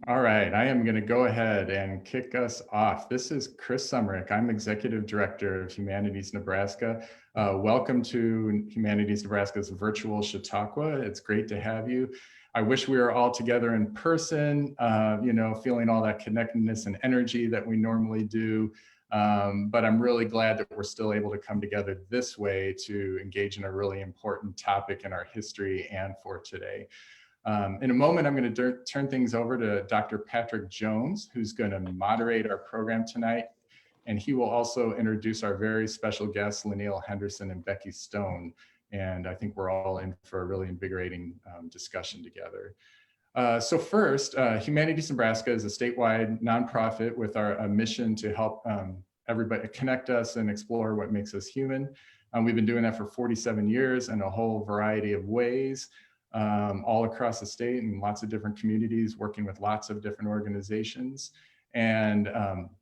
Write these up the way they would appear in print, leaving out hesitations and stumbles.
All right, I am going to go ahead and kick us off. This is Chris Summerick. I'm Executive Director of Humanities Nebraska. Welcome to Humanities Nebraska's virtual Chautauqua. It's great to have you. I wish we were all together in person, feeling all that connectedness and energy that we normally do. But I'm really glad that we're still able to come together this way to engage in a really important topic in our history and for today. In a moment, I'm going to turn things over to Dr. Patrick Jones, who's going to moderate our program tonight. And he will also introduce our very special guests, Lenneal, Henderson, and Becky Stone. And I think we're all in for a really invigorating discussion together. So first, Humanities Nebraska is a statewide nonprofit with our mission to help everybody connect us and explore what makes us human. We've been doing that for 47 years in a whole variety of ways. All across the state and lots of different communities, working with lots of different organizations. And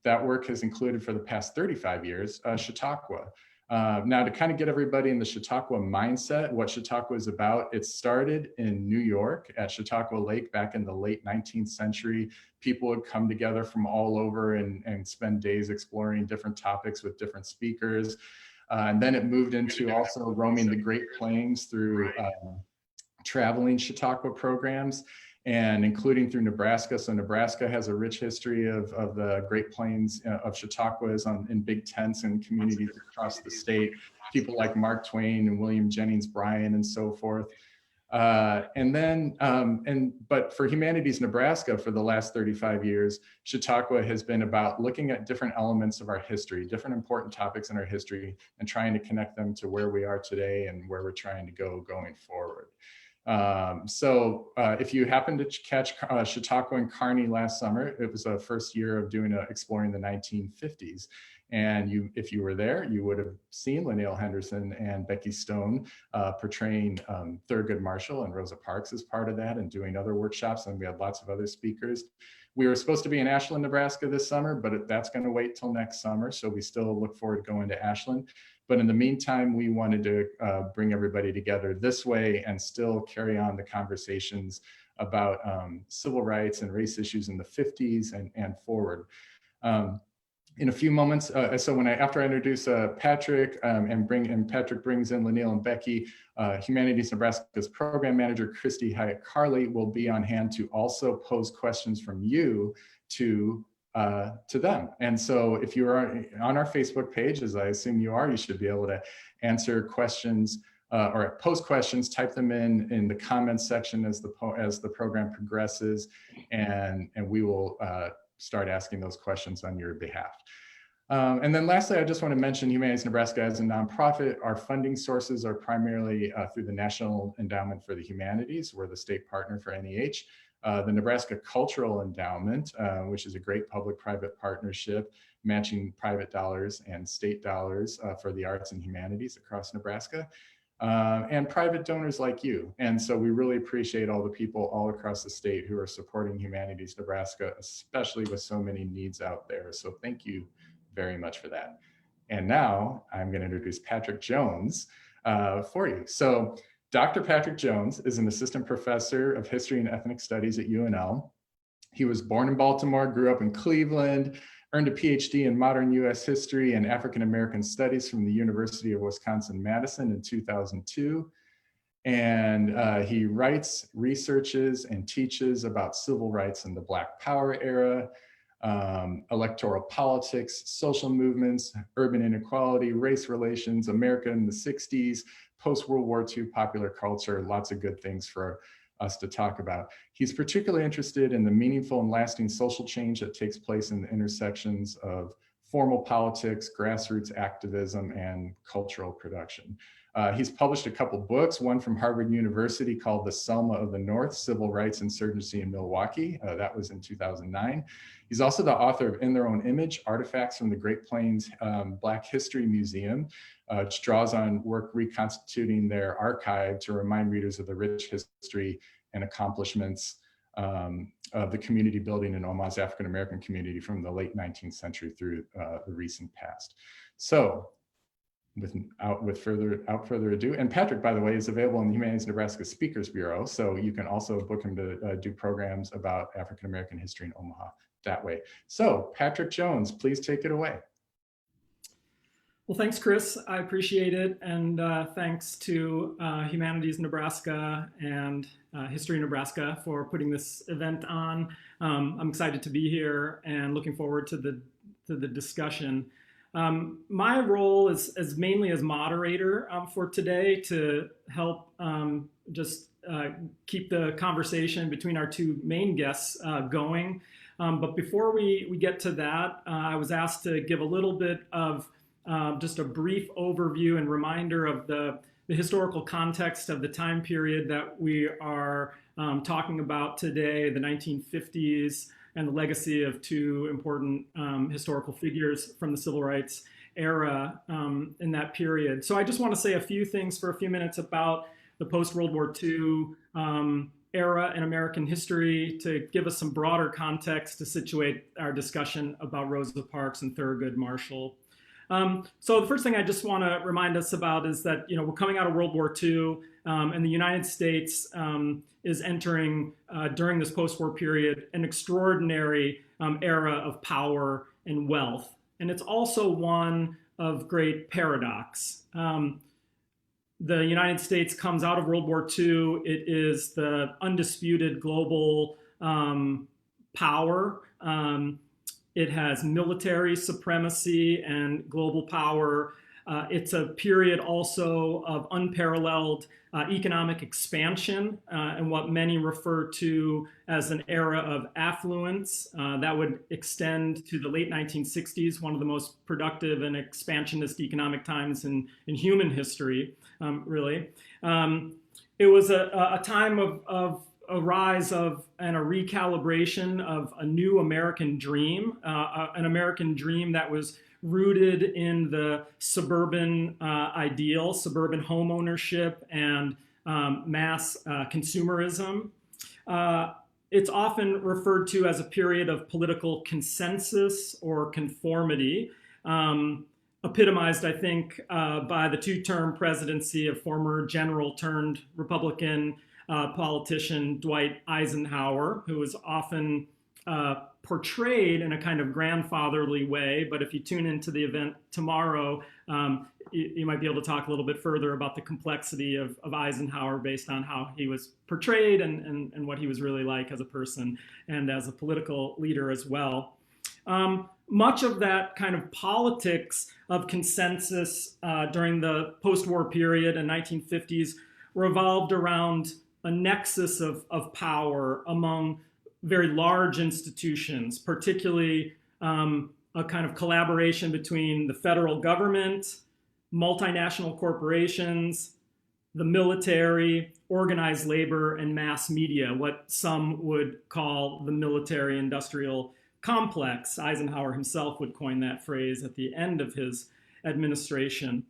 that work has included for the past 35 years, Chautauqua. Now to kind of get everybody in the Chautauqua mindset, what Chautauqua is about, it started in New York at Chautauqua Lake back in the late 19th century. People would come together from all over and spend days exploring different topics with different speakers. And then it moved into also roaming the Great Plains through traveling Chautauqua programs, and including through Nebraska. So Nebraska has a rich history of the Great Plains of Chautauquas in big tents and communities across the state. People like Mark Twain and William Jennings Bryan and so forth. But for Humanities Nebraska for the last 35 years, Chautauqua has been about looking at different elements of our history, different important topics in our history, and trying to connect them to where we are today and where we're trying to go going forward. If you happened to catch Chautauqua and Kearney last summer, it was the first year of exploring the 1950s. And if you were there, you would have seen Lenneal, Henderson, and Becky Stone portraying Thurgood Marshall and Rosa Parks as part of that and doing other workshops. And we had lots of other speakers. We were supposed to be in Ashland, Nebraska this summer, but that's going to wait till next summer. So we still look forward to going to Ashland. But in the meantime, we wanted to bring everybody together this way and still carry on the conversations about civil rights and race issues in the 50s and forward. In a few moments, after I introduce Patrick and Patrick brings in Lenneal and Becky, Humanities Nebraska's program manager, Christy Hyatt Carley, will be on hand to also pose questions from you to them. And so if you are on our Facebook page, as I assume you are, you should be able to answer questions or post questions, type them in the comments section as the program progresses, and we will start asking those questions on your behalf. And then lastly, I just want to mention Humanities Nebraska as a nonprofit. Our funding sources are primarily through the National Endowment for the Humanities. We're the state partner for NEH. The Nebraska Cultural Endowment, which is a great public-private partnership, matching private dollars and state dollars for the arts and humanities across Nebraska, and private donors like you. And so we really appreciate all the people all across the state who are supporting Humanities Nebraska, especially with so many needs out there. So thank you very much for that. And now I'm going to introduce Patrick Jones for you. So Dr. Patrick Jones is an assistant professor of history and ethnic studies at UNL. He was born in Baltimore, grew up in Cleveland, earned a PhD in modern US history and African American studies from the University of Wisconsin-Madison in 2002. And he writes, researches, and teaches about civil rights in the Black Power era, electoral politics, social movements, urban inequality, race relations, America in the 60s, post-World War II popular culture, lots of good things for us to talk about. He's particularly interested in the meaningful and lasting social change that takes place in the intersections of formal politics, grassroots activism, and cultural production. He's published a couple books, one from Harvard University called The Selma of the North, Civil Rights Insurgency in Milwaukee. That was in 2009. He's also the author of In Their Own Image, Artifacts from the Great Plains Black History Museum, which draws on work reconstituting their archive to remind readers of the rich history and accomplishments of the community building in Omaha's African American community from the late 19th century through the recent past. So without further ado, and Patrick, by the way, is available in the Humanities Nebraska Speakers Bureau, so you can also book him to do programs about African American history in Omaha that way. So Patrick Jones, please take it away. Well, thanks, Chris. I appreciate it. And thanks to Humanities Nebraska and History Nebraska for putting this event on. I'm excited to be here and looking forward to the discussion. My role is mainly as moderator for today to help just keep the conversation between our two main guests going. But before we get to that, I was asked to give a little bit of just a brief overview and reminder of the historical context of the time period that we are talking about today, the 1950s, and the legacy of two important historical figures from the civil rights era in that period. So I just want to say a few things for a few minutes about the post-World War II era in American history to give us some broader context to situate our discussion about Rosa Parks and Thurgood Marshall. So the first thing I just want to remind us about is that, we're coming out of World War II, and the United States is entering, during this post-war period, an extraordinary era of power and wealth. And it's also one of great paradox. The United States comes out of World War II. It is the undisputed global power. It has military supremacy and global power. It's a period also of unparalleled economic expansion and what many refer to as an era of affluence. That would extend to the late 1960s, one of the most productive and expansionist economic times in human history, really. It was a time of a rise of and a recalibration of a new American dream, an American dream that was rooted in the suburban ideal, suburban home ownership, and mass consumerism. It's often referred to as a period of political consensus or conformity, epitomized, I think, by the two-term presidency of former general turned Republican politician Dwight Eisenhower, who was often portrayed in a kind of grandfatherly way. But if you tune into the event tomorrow, you might be able to talk a little bit further about the complexity of Eisenhower based on how he was portrayed and what he was really like as a person and as a political leader as well. Much of that kind of politics of consensus during the post-war period in 1950s revolved around a nexus of power among very large institutions, particularly a kind of collaboration between the federal government, multinational corporations, the military, organized labor, and mass media, what some would call the military-industrial complex. Eisenhower himself would coin that phrase at the end of his administration.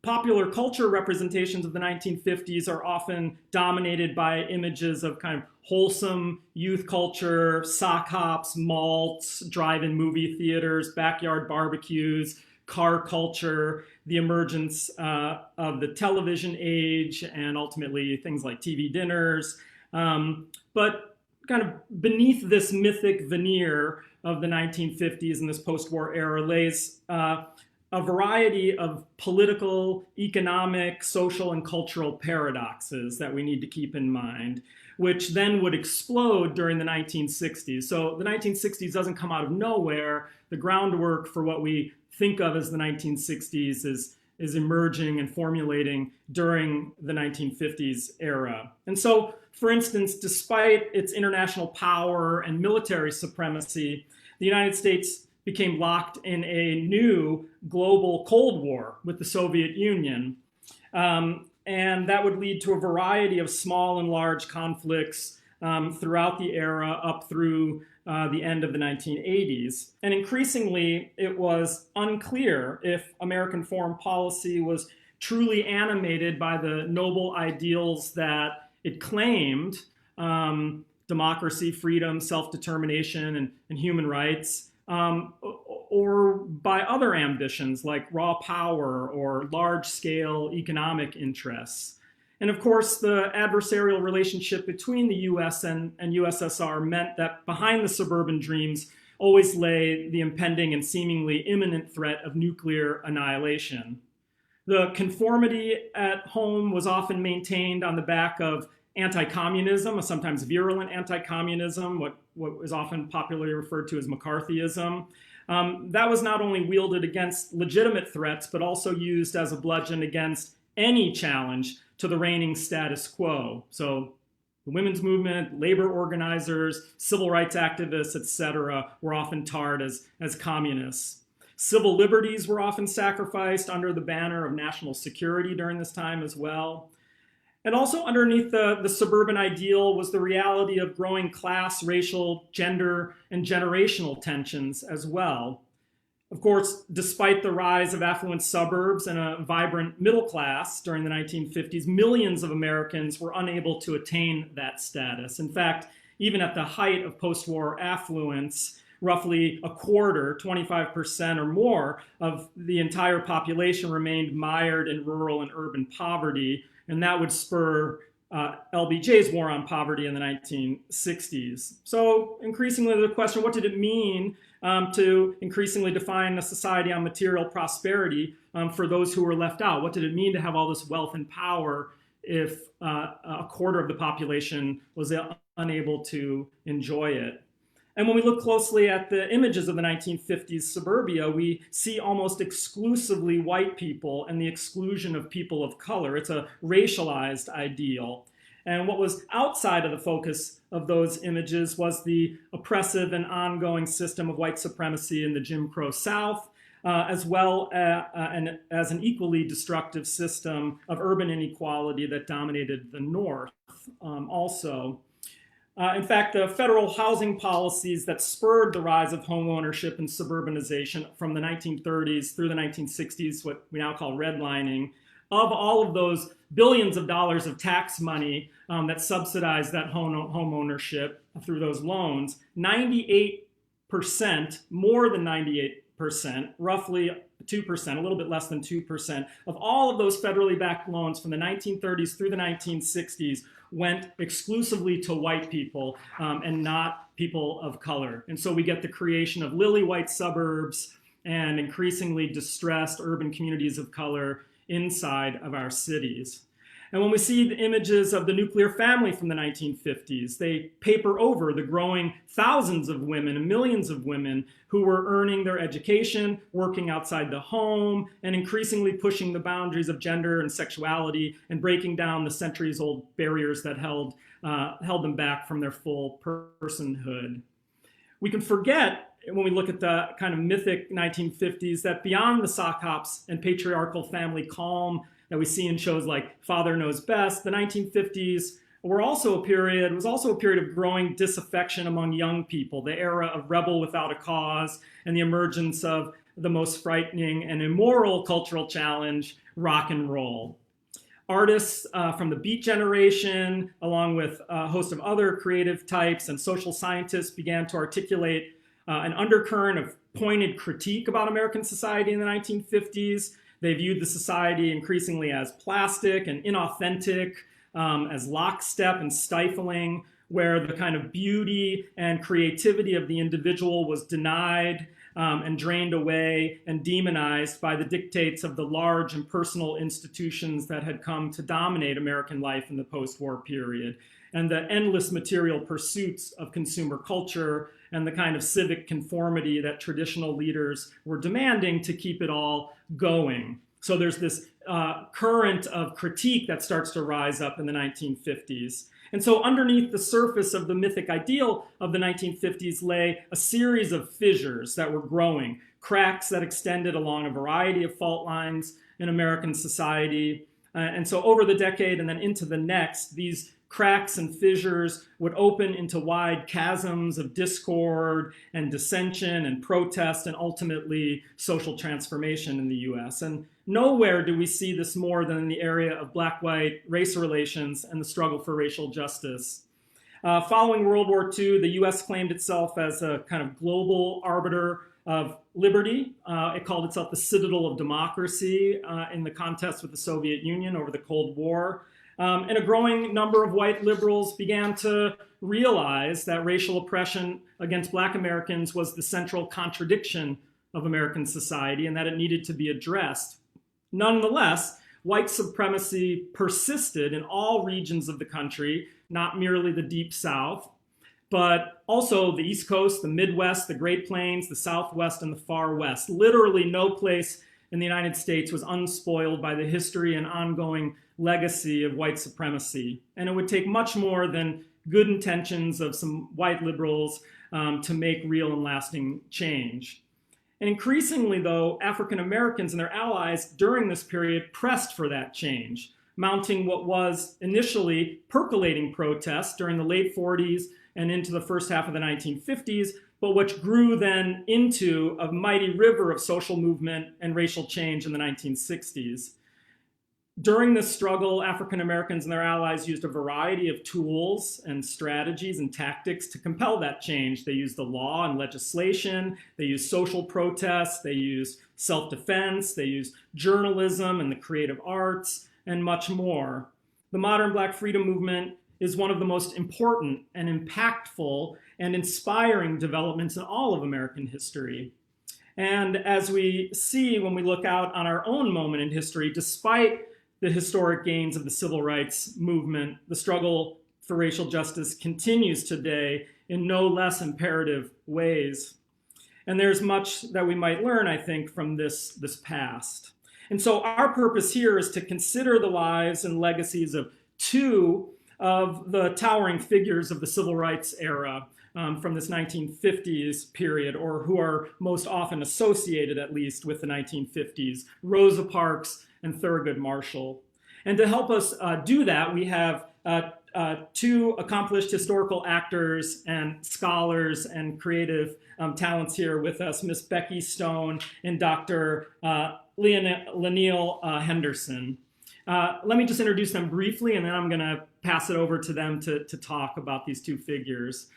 Popular culture representations of the 1950s are often dominated by images of kind of wholesome youth culture, sock hops, malts, drive-in movie theaters, backyard barbecues, car culture, the emergence of the television age, and ultimately things like TV dinners. But kind of beneath this mythic veneer of the 1950s and this post-war era lays a variety of political, economic, social, and cultural paradoxes that we need to keep in mind, which then would explode during the 1960s. So the 1960s doesn't come out of nowhere. The groundwork for what we think of as the 1960s is emerging and formulating during the 1950s era. And so, for instance, despite its international power and military supremacy, the United States became locked in a new global Cold War with the Soviet Union. And that would lead to a variety of small and large conflicts throughout the era up through the end of the 1980s. And increasingly, it was unclear if American foreign policy was truly animated by the noble ideals that it claimed, democracy, freedom, self-determination, and human rights, or by other ambitions like raw power or large-scale economic interests. And of course, the adversarial relationship between the US and USSR meant that behind the suburban dreams always lay the impending and seemingly imminent threat of nuclear annihilation. The conformity at home was often maintained on the back of anti-communism, a sometimes virulent anti-communism, what is often popularly referred to as McCarthyism. That was not only wielded against legitimate threats, but also used as a bludgeon against any challenge to the reigning status quo. So the women's movement, labor organizers, civil rights activists, etc., were often tarred as communists. Civil liberties were often sacrificed under the banner of national security during this time as well. And also underneath the suburban ideal was the reality of growing class, racial, gender, and generational tensions as well. Of course, despite the rise of affluent suburbs and a vibrant middle class during the 1950s, millions of Americans were unable to attain that status. In fact, even at the height of post-war affluence, roughly a quarter, 25% or more of the entire population remained mired in rural and urban poverty, and that would spur LBJ's war on poverty in the 1960s. So increasingly the question, what did it mean to increasingly define a society on material prosperity for those who were left out? What did it mean to have all this wealth and power if a quarter of the population was unable to enjoy it? And when we look closely at the images of the 1950s suburbia, we see almost exclusively white people and the exclusion of people of color. It's a racialized ideal. And what was outside of the focus of those images was the oppressive and ongoing system of white supremacy in the Jim Crow South, as well as an equally destructive system of urban inequality that dominated the North also. In fact, the federal housing policies that spurred the rise of home ownership and suburbanization from the 1930s through the 1960s, what we now call redlining, of all of those billions of dollars of tax money that subsidized that home ownership through those loans, 98%, more than 98%, roughly 2%, a little bit less than 2%, of all of those federally backed loans from the 1930s through the 1960s went exclusively to white people and not people of color. And so we get the creation of lily white suburbs and increasingly distressed urban communities of color inside of our cities. And when we see the images of the nuclear family from the 1950s, they paper over the growing thousands of women and millions of women who were earning their education, working outside the home, and increasingly pushing the boundaries of gender and sexuality and breaking down the centuries-old barriers that held them back from their full personhood. We can forget, when we look at the kind of mythic 1950s, that beyond the sock hops and patriarchal family calm that we see in shows like Father Knows Best, the 1950s was also a period of growing disaffection among young people, the era of rebel without a cause and the emergence of the most frightening and immoral cultural challenge, rock and roll. Artists from the Beat generation, along with a host of other creative types and social scientists, began to articulate an undercurrent of pointed critique about American society in the 1950s. They viewed the society increasingly as plastic and inauthentic, as lockstep and stifling, where the kind of beauty and creativity of the individual was denied and drained away and demonized by the dictates of the large and personal institutions that had come to dominate American life in the post-war period, and the endless material pursuits of consumer culture and the kind of civic conformity that traditional leaders were demanding to keep it all going. So there's this current of critique that starts to rise up in the 1950s. And so underneath the surface of the mythic ideal of the 1950s lay a series of fissures that were growing, cracks that extended along a variety of fault lines in American society. And so over the decade and then into the next, these cracks and fissures would open into wide chasms of discord and dissension and protest and ultimately social transformation in the US. And nowhere do we see this more than in the area of black-white race relations and the struggle for racial justice. Following World War II, the US claimed itself as a kind of global arbiter of liberty. It called itself the citadel of democracy in the contest with the Soviet Union over the Cold War. And a growing number of white liberals began to realize that racial oppression against Black Americans was the central contradiction of American society and that it needed to be addressed. Nonetheless, white supremacy persisted in all regions of the country, not merely the Deep South, but also the East Coast, the Midwest, the Great Plains, the Southwest, and the Far West. Literally no place in the United States was unspoiled by the history and ongoing legacy of white supremacy. And it would take much more than good intentions of some white liberals to make real and lasting change. And increasingly, though, African Americans and their allies during this period pressed for that change, mounting what was initially percolating protests during the late 40s and into the first half of the 1950s, but which grew then into a mighty river of social movement and racial change in the 1960s. During this struggle, African Americans and their allies used a variety of tools and strategies and tactics to compel that change. They used the law and legislation, they used social protests, they used self-defense, they used journalism and the creative arts, and much more. The modern Black freedom movement is one of the most important and impactful and inspiring developments in all of American history. And as we see when we look out on our own moment in history, despite the historic gains of the civil rights movement, the struggle for racial justice continues today in no less imperative ways. And there's much that we might learn, I think, from this past. And so our purpose here is to consider the lives and legacies of two of the towering figures of the civil rights era from this 1950s period, or who are most often associated, at least, with the 1950s, Rosa Parks and Thurgood Marshall. And to help us do that, we have two accomplished historical actors and scholars and creative talents here with us, Miss Becky Stone and Dr. Lenneal Henderson. Let me just introduce them briefly, and then I'm going to pass it over to them to talk about these two figures.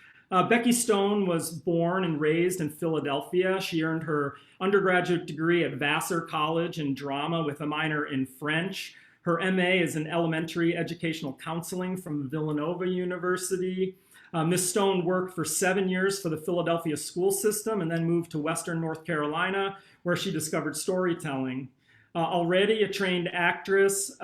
Becky Stone was born and raised in Philadelphia. She earned her undergraduate degree at Vassar College in drama with a minor in French. Her MA is in elementary educational counseling from Villanova University. Ms. Stone worked for 7 years for the Philadelphia school system and then moved to Western North Carolina, where she discovered storytelling. Already a trained actress,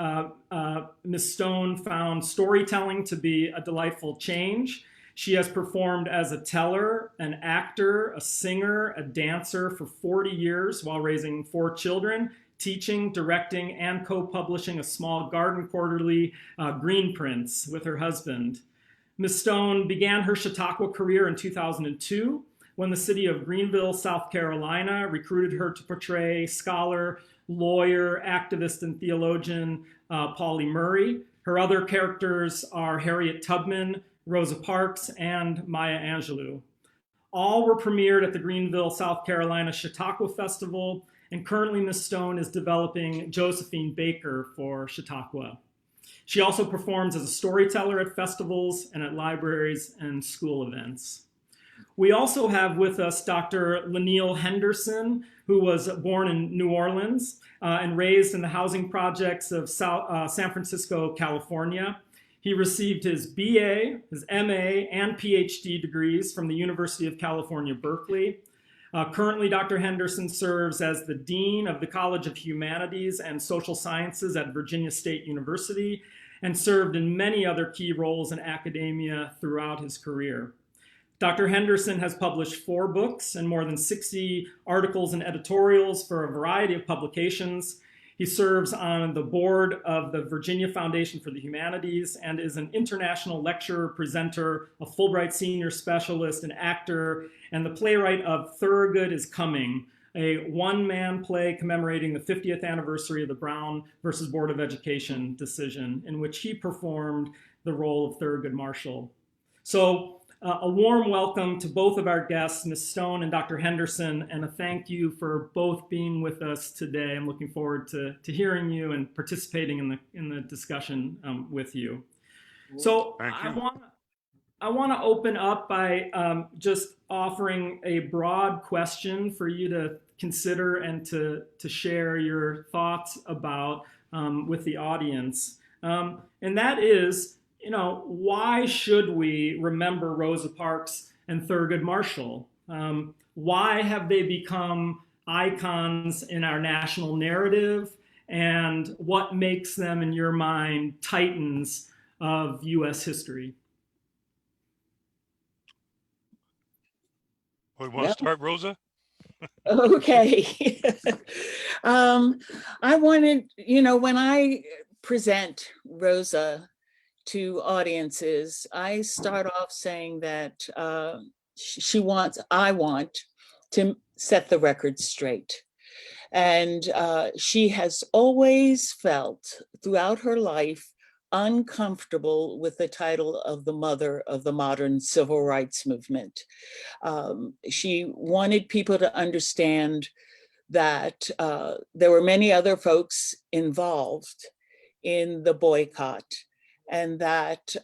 Ms. Stone found storytelling to be a delightful change. She has performed as a teller, an actor, a singer, a dancer for 40 years while raising 4 children, teaching, directing, and co-publishing a small garden quarterly, Green Prints, with her husband. Ms. Stone began her Chautauqua career in 2002 when the city of Greenville, South Carolina, recruited her to portray scholar, lawyer, activist, and theologian Pauli Murray. Her other characters are Harriet Tubman, Rosa Parks, and Maya Angelou. All were premiered at the Greenville, South Carolina Chautauqua Festival, and currently Ms. Stone is developing Josephine Baker for Chautauqua. She also performs as a storyteller at festivals and at libraries and school events. We also have with us Dr. Lenneal Henderson, who was born in New Orleans and raised in the housing projects of San Francisco, California. He received his BA, his MA, and PhD degrees from the University of California, Berkeley. Currently, Dr. Henderson serves as the Dean of the College of Humanities and Social Sciences at Virginia State University and served in many other key roles in academia throughout his career. Dr. Henderson has published 4 books and more than 60 articles and editorials for a variety of publications. He serves on the board of the Virginia Foundation for the Humanities and is an international lecturer, presenter, a Fulbright Senior Specialist, an actor, and the playwright of Thurgood is Coming, a one-man play commemorating the 50th anniversary of the Brown versus Board of Education decision, in which he performed the role of Thurgood Marshall. So a warm welcome to both of our guests, Ms. Stone and Dr. Henderson, and a thank you for both being with us today. I'm looking forward to hearing you and participating in the discussion with you. So I want to open up by just offering a broad question for you to consider and to share your thoughts about with the audience. And that is, why should we remember Rosa Parks and Thurgood Marshall? Why have they become icons in our national narrative? And what makes them, in your mind, titans of U.S. history? We want to start, Rosa? Okay. I wanted, when I present Rosa to audiences, I start off saying that I want to set the record straight. And she has always felt throughout her life uncomfortable with the title of the mother of the modern civil rights movement. She wanted people to understand that there were many other folks involved in the boycott, and that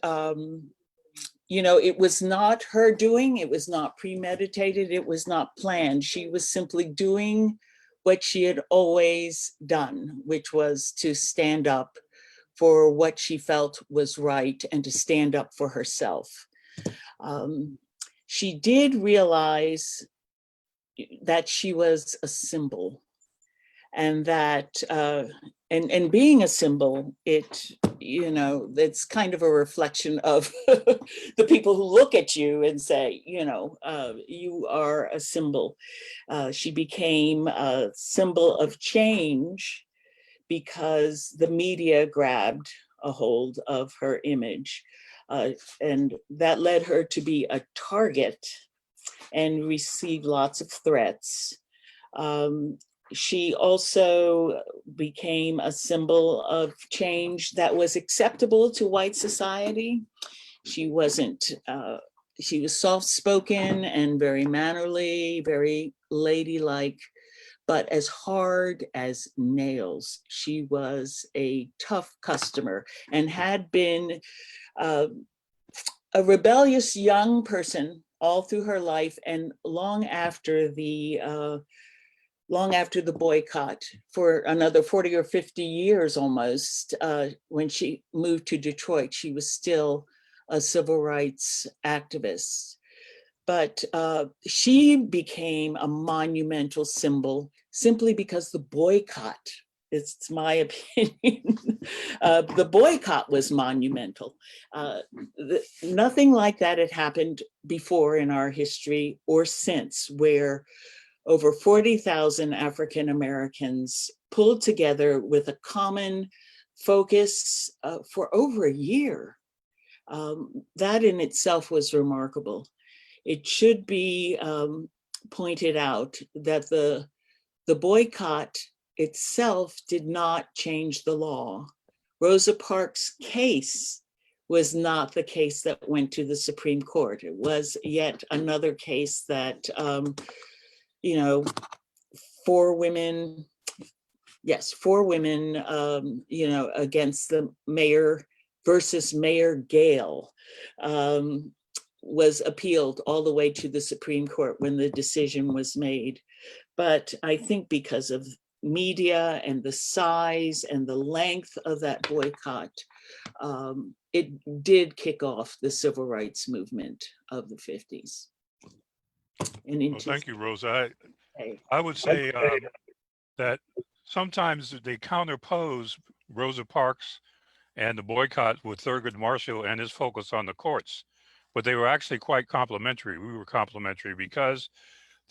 it was not her doing, it was not premeditated, it was not planned. She was simply doing what she had always done, which was to stand up for what she felt was right and to stand up for herself. She did realize that she was a symbol, and that and being a symbol, it's kind of a reflection of the people who look at you and say, you are a symbol. She became a symbol of change because the media grabbed a hold of her image. And that led her to be a target and receive lots of threats. She also became a symbol of change that was acceptable to white society. She wasn't, she was soft-spoken and very mannerly, very ladylike, but as hard as nails. She was a tough customer and had been a rebellious young person all through her life, and long after the boycott, for another 40 or 50 years almost. When she moved to Detroit, she was still a civil rights activist. But she became a monumental symbol simply because the boycott, it's my opinion, the boycott was monumental. Nothing like that had happened before in our history or since, where over 40,000 African Americans pulled together with a common focus for over a year. That in itself was remarkable. It should be pointed out that the boycott itself did not change the law. Rosa Parks' case was not the case that went to the Supreme Court. It was yet another case that, four women, against the mayor versus Mayor Gale, was appealed all the way to the Supreme Court when the decision was made. But I think because of media and the size and the length of that boycott, it did kick off the civil rights movement of the 50s. Well, thank you, Rosa. I would say that sometimes they counterpose Rosa Parks and the boycott with Thurgood Marshall and his focus on the courts, but they were actually quite complementary. We were complementary because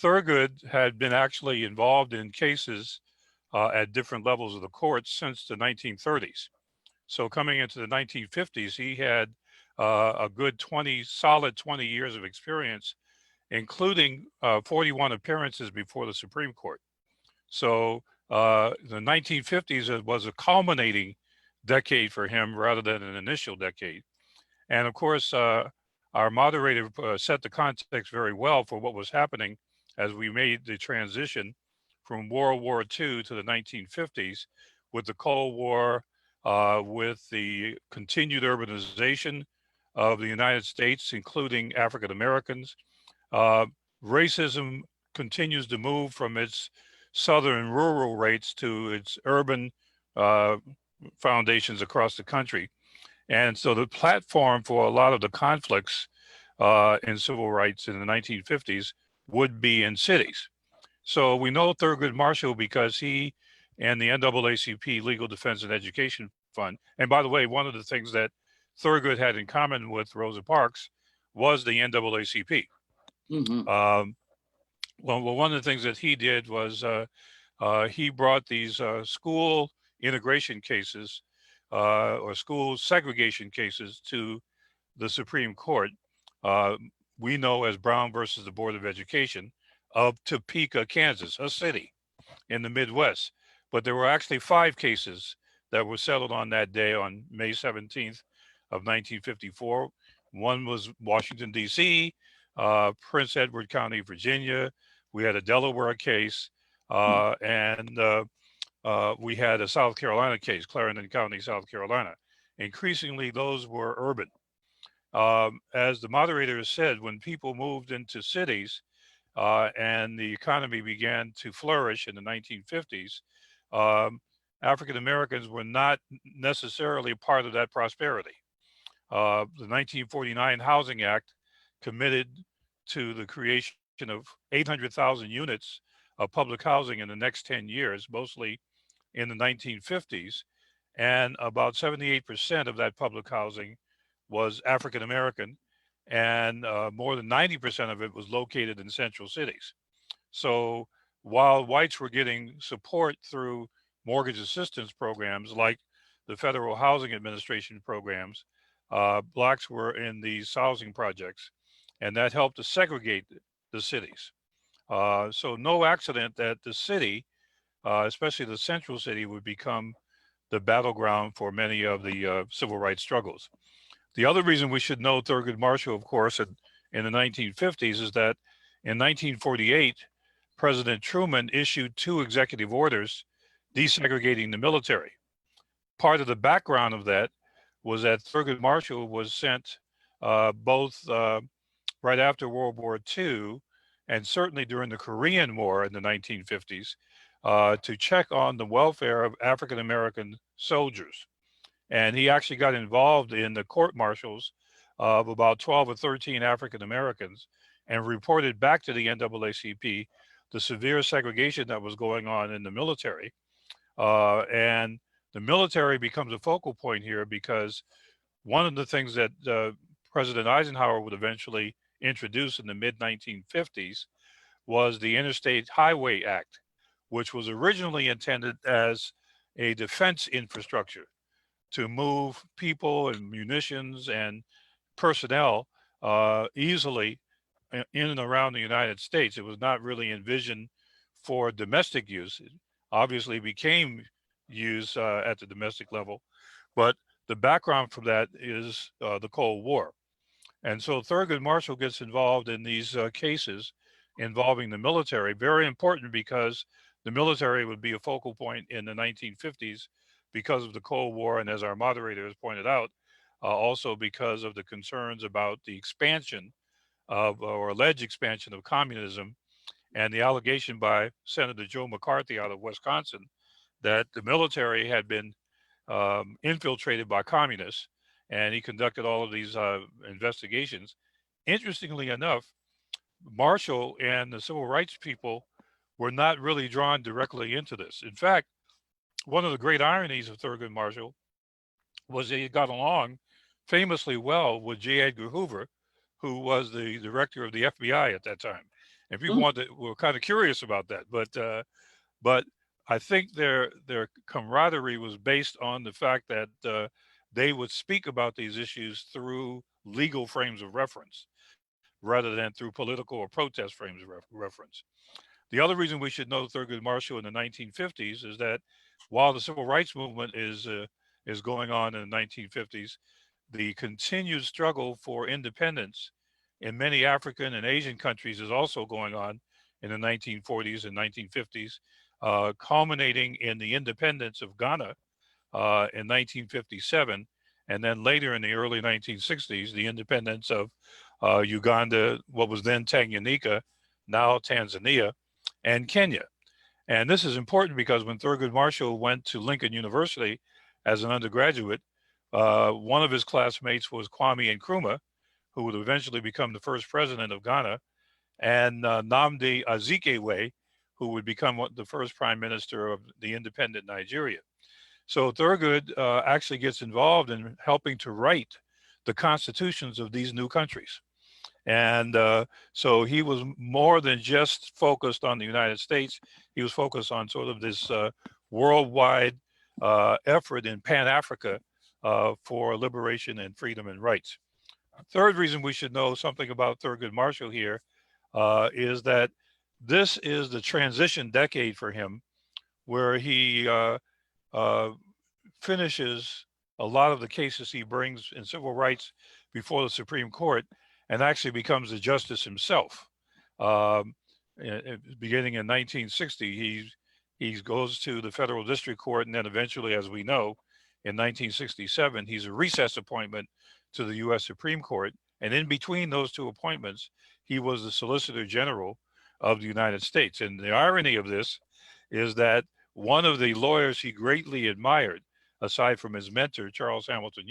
Thurgood had been actually involved in cases at different levels of the courts since the 1930s. So coming into the 1950s, he had a good solid 20 years of experience, including 41 appearances before the Supreme Court. So the 1950s was a culminating decade for him rather than an initial decade. And of course, our moderator set the context very well for what was happening as we made the transition from World War II to the 1950s with the Cold War, with the continued urbanization of the United States, including African Americans, racism continues to move from its southern rural rates to its urban foundations across the country. And so the platform for a lot of the conflicts in civil rights in the 1950s would be in cities. So we know Thurgood Marshall because he and the NAACP Legal Defense and Education Fund. And by the way, one of the things that Thurgood had in common with Rosa Parks was the NAACP. Well, one of the things that he did was he brought these school integration cases or school segregation cases to the Supreme Court. We know as Brown versus the Board of Education of Topeka, Kansas, a city in the Midwest. But there were actually 5 cases that were settled on that day on May 17th of 1954. One was Washington, D.C., Prince Edward County, Virginia. We had a Delaware case, and we had a South Carolina case, Clarendon County, South Carolina. Increasingly, those were urban. As the moderator said, when people moved into cities and the economy began to flourish in the 1950s, African Americans were not necessarily part of that prosperity. The 1949 Housing Act committed to the creation of 800,000 units of public housing in the next 10 years, mostly in the 1950s, and about 78% of that public housing was African American, and more than 90% of it was located in central cities. So while whites were getting support through mortgage assistance programs like the Federal Housing Administration programs, blacks were in these housing projects, and that helped to segregate the cities. So no accident that the city, especially the central city, would become the battleground for many of the civil rights struggles. The other reason we should know Thurgood Marshall, of course, in the 1950s is that in 1948, President Truman issued 2 executive orders desegregating the military. Part of the background of that was that Thurgood Marshall was sent both right after World War II and certainly during the Korean War in the 1950s to check on the welfare of African American soldiers. And he actually got involved in the court martials of about 12 or 13 African Americans and reported back to the NAACP the severe segregation that was going on in the military. And the military becomes a focal point here because one of the things that President Eisenhower would eventually introduce in the mid-1950s was the Interstate Highway Act, which was originally intended as a defense infrastructure to move people and munitions and personnel easily in and around the United States. It was not really envisioned for domestic use. It obviously became used at the domestic level, but the background from that is the Cold War. And so Thurgood Marshall gets involved in these cases involving the military, very important because the military would be a focal point in the 1950s because of the Cold War, and as our moderator has pointed out, also because of the concerns about the expansion of, or alleged expansion of communism, and the allegation by Senator Joe McCarthy out of Wisconsin that the military had been infiltrated by communists, and he conducted all of these investigations. Interestingly enough, Marshall and the civil rights people were not really drawn directly into this. In fact, one of the great ironies of Thurgood Marshall was that he got along famously well with J. Edgar Hoover, who was the director of the FBI at that time. And people were kind of curious about that, but I think their camaraderie was based on the fact that they would speak about these issues through legal frames of reference rather than through political or protest frames of reference. The other reason we should know Thurgood Marshall in the 1950s is that while the civil rights movement is going on in the 1950s, the continued struggle for independence in many African and Asian countries is also going on in the 1940s and 1950s, culminating in the independence of Ghana in 1957, and then later in the early 1960s, the independence of Uganda, what was then Tanganyika, now Tanzania, and Kenya. And this is important because when Thurgood Marshall went to Lincoln University as an undergraduate, one of his classmates was Kwame Nkrumah, who would eventually become the first president of Ghana, and Nnamdi Azikiwe, who would become the first prime minister of the independent Nigeria. So Thurgood actually gets involved in helping to write the constitutions of these new countries. And so he was more than just focused on the United States. He was focused on sort of this worldwide effort in Pan-Africa for liberation and freedom and rights. Third reason we should know something about Thurgood Marshall here is that this is the transition decade for him, where he finishes a lot of the cases he brings in civil rights before the Supreme Court and actually becomes a justice himself. Beginning in 1960, he goes to the Federal District Court, and then eventually, as we know, in 1967, he's a recess appointment to the US Supreme Court. And in between those two appointments, he was the Solicitor General of the United States. And the irony of this is that one of the lawyers he greatly admired, aside from his mentor, Charles Hamilton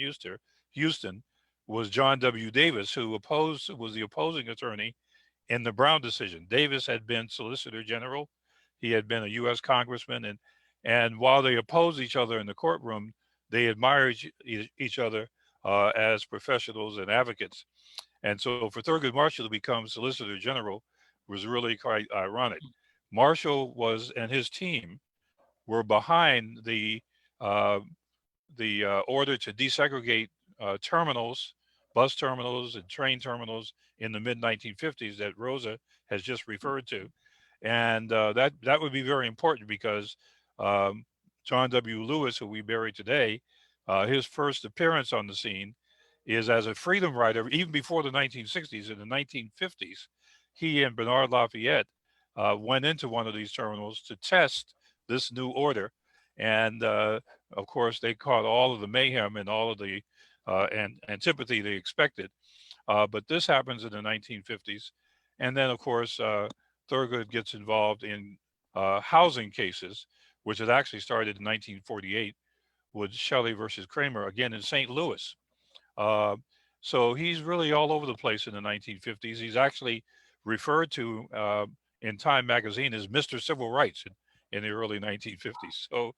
Houston, was John W. Davis, who was the opposing attorney in the Brown decision. Davis had been Solicitor General. He had been a U.S. congressman. And while they opposed each other in the courtroom, they admired each other as professionals and advocates. And so for Thurgood Marshall to become Solicitor General was really quite ironic. Marshall and his team were behind the order to desegregate terminals, bus terminals and train terminals in the mid-1950s that Rosa has just referred to. And that would be very important because John W. Lewis, who we bury today, his first appearance on the scene is as a freedom rider. Even before the 1960s, in the 1950s, he and Bernard Lafayette went into one of these terminals to test this new order. And of course, they caught all of the mayhem and all of the antipathy they expected. But this happens in the 1950s. And then, of course, Thurgood gets involved in housing cases, which had actually started in 1948 with Shelley versus Kramer, again in St. Louis. So he's really all over the place in the 1950s. He's actually referred to in Time magazine as Mr. Civil Rights in the early 1950s. So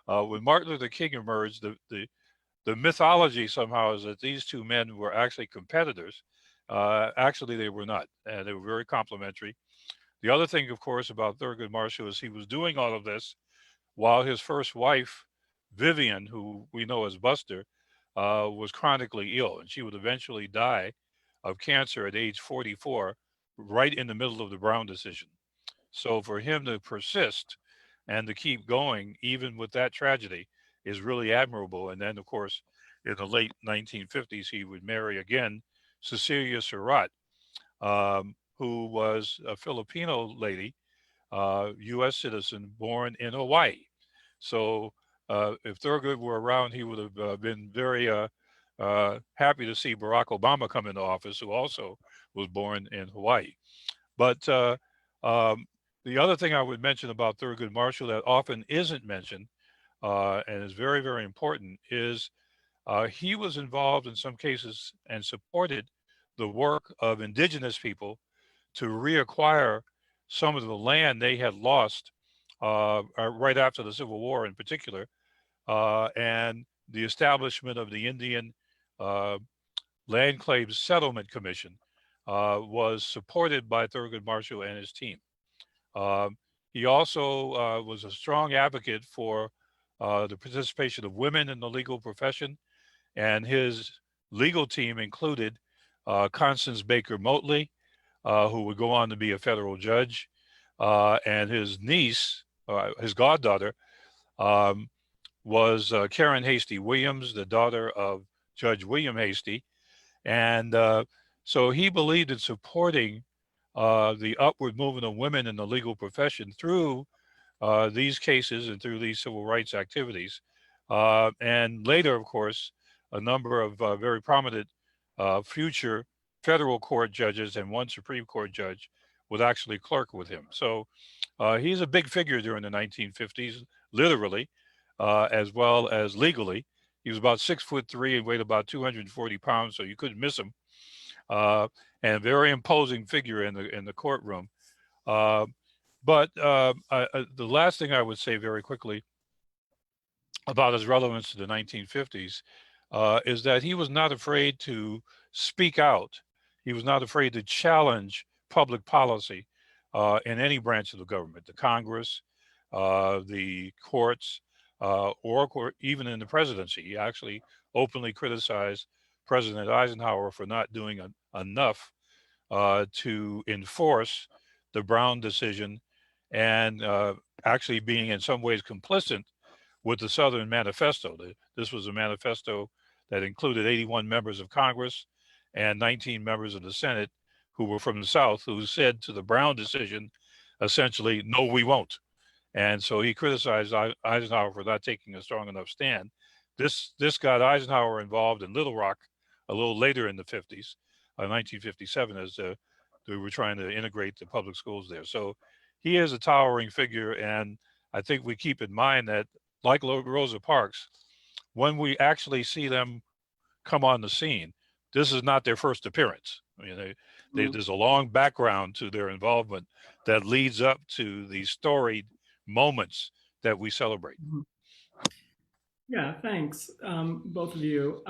when Martin Luther King emerged, the mythology somehow is that these two men were actually competitors. Actually, they were not. They were very complementary. The other thing, of course, about Thurgood Marshall is he was doing all of this while his first wife, Vivian, who we know as Buster, was chronically ill, and she would eventually die of cancer at age 44, right in the middle of the Brown decision. So for him to persist and to keep going, even with that tragedy, is really admirable. And then, of course, in the late 1950s, he would marry again Cecilia Surratt, who was a Filipino lady, U.S. citizen, born in Hawaii. So if Thurgood were around, he would have been very happy to see Barack Obama come into office, who also was born in Hawaii. But the other thing I would mention about Thurgood Marshall that often isn't mentioned and is very, very important is he was involved in some cases and supported the work of indigenous people to reacquire some of the land they had lost right after the Civil War in particular, and the establishment of the Indian Land Claims Settlement Commission was supported by Thurgood Marshall and his team. He also was a strong advocate for the participation of women in the legal profession, and his legal team included Constance Baker Motley, who would go on to be a federal judge, and his niece, his goddaughter, was Karen Hasty Williams, the daughter of Judge William Hasty. And so he believed in supporting the upward movement of women in the legal profession through these cases and through these civil rights activities. And later, of course, a number of very prominent future federal court judges and one Supreme Court judge would actually clerk with him. So he's a big figure during the 1950s, literally, as well as legally. He was about 6'3" and weighed about 240 pounds, so you couldn't miss him. And a very imposing figure in the courtroom. But the last thing I would say very quickly about his relevance to the 1950s is that he was not afraid to speak out. He was not afraid to challenge public policy in any branch of the government, the Congress, the courts, or even in the presidency. He actually openly criticized President Eisenhower for not doing enough to enforce the Brown decision, and actually being in some ways complicit with the Southern Manifesto. This was a manifesto that included 81 members of Congress and 19 members of the Senate who were from the South, who said to the Brown decision, essentially, no, we won't. And so he criticized Eisenhower for not taking a strong enough stand. This got Eisenhower involved in Little Rock a little later in the 50s, 1957, as they were trying to integrate the public schools there. So he is a towering figure. And I think we keep in mind that, like Rosa Parks, when we actually see them come on the scene, this is not their first appearance. I mean, there's a long background to their involvement that leads up to these storied moments that we celebrate. Yeah, thanks, both of you.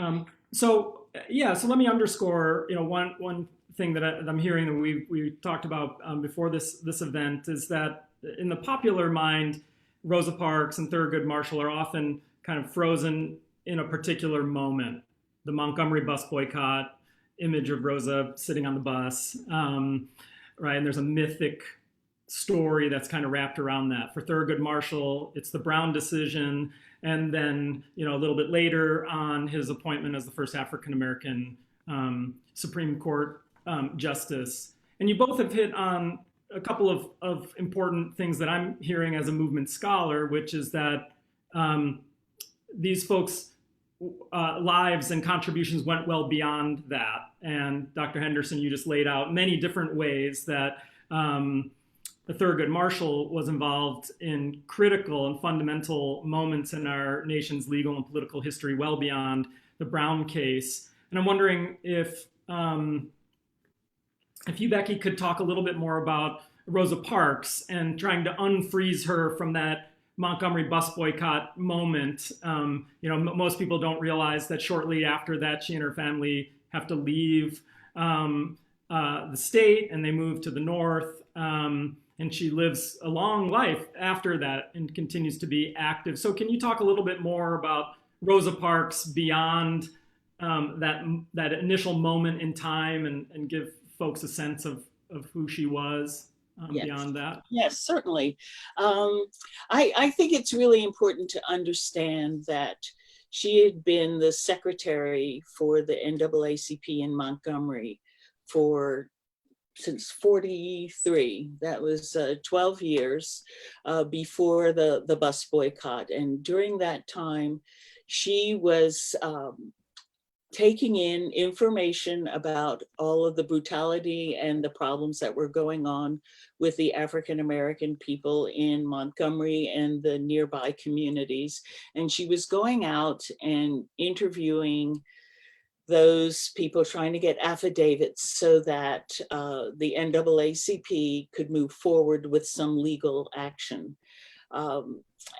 So let me underscore, one thing that I'm hearing that we talked about before this event is that in the popular mind, Rosa Parks and Thurgood Marshall are often kind of frozen in a particular moment. The Montgomery bus boycott, image of Rosa sitting on the bus, right? And there's a mythic story that's kind of wrapped around that. For Thurgood Marshall, it's the Brown decision, and then a little bit later on his appointment as the first African-American Supreme Court justice. And you both have hit on a couple of important things that I'm hearing as a movement scholar, which is that these folks' lives and contributions went well beyond that. And Dr. Henderson, you just laid out many different ways that the Thurgood Marshall was involved in critical and fundamental moments in our nation's legal and political history, well beyond the Brown case. And I'm wondering if you, Becky, could talk a little bit more about Rosa Parks and trying to unfreeze her from that Montgomery bus boycott moment. Most people don't realize that shortly after that, she and her family have to leave the state, and they move to the north. And she lives a long life after that and continues to be active. So can you talk a little bit more about Rosa Parks beyond that initial moment in time, and give folks a sense of who she was beyond that? Yes, certainly. I think it's really important to understand that she had been the secretary for the NAACP in Montgomery since 43. That was 12 years before the bus boycott. And during that time, she was taking in information about all of the brutality and the problems that were going on with the African-American people in Montgomery and the nearby communities. And she was going out and interviewing those people, trying to get affidavits so that the NAACP could move forward with some legal action.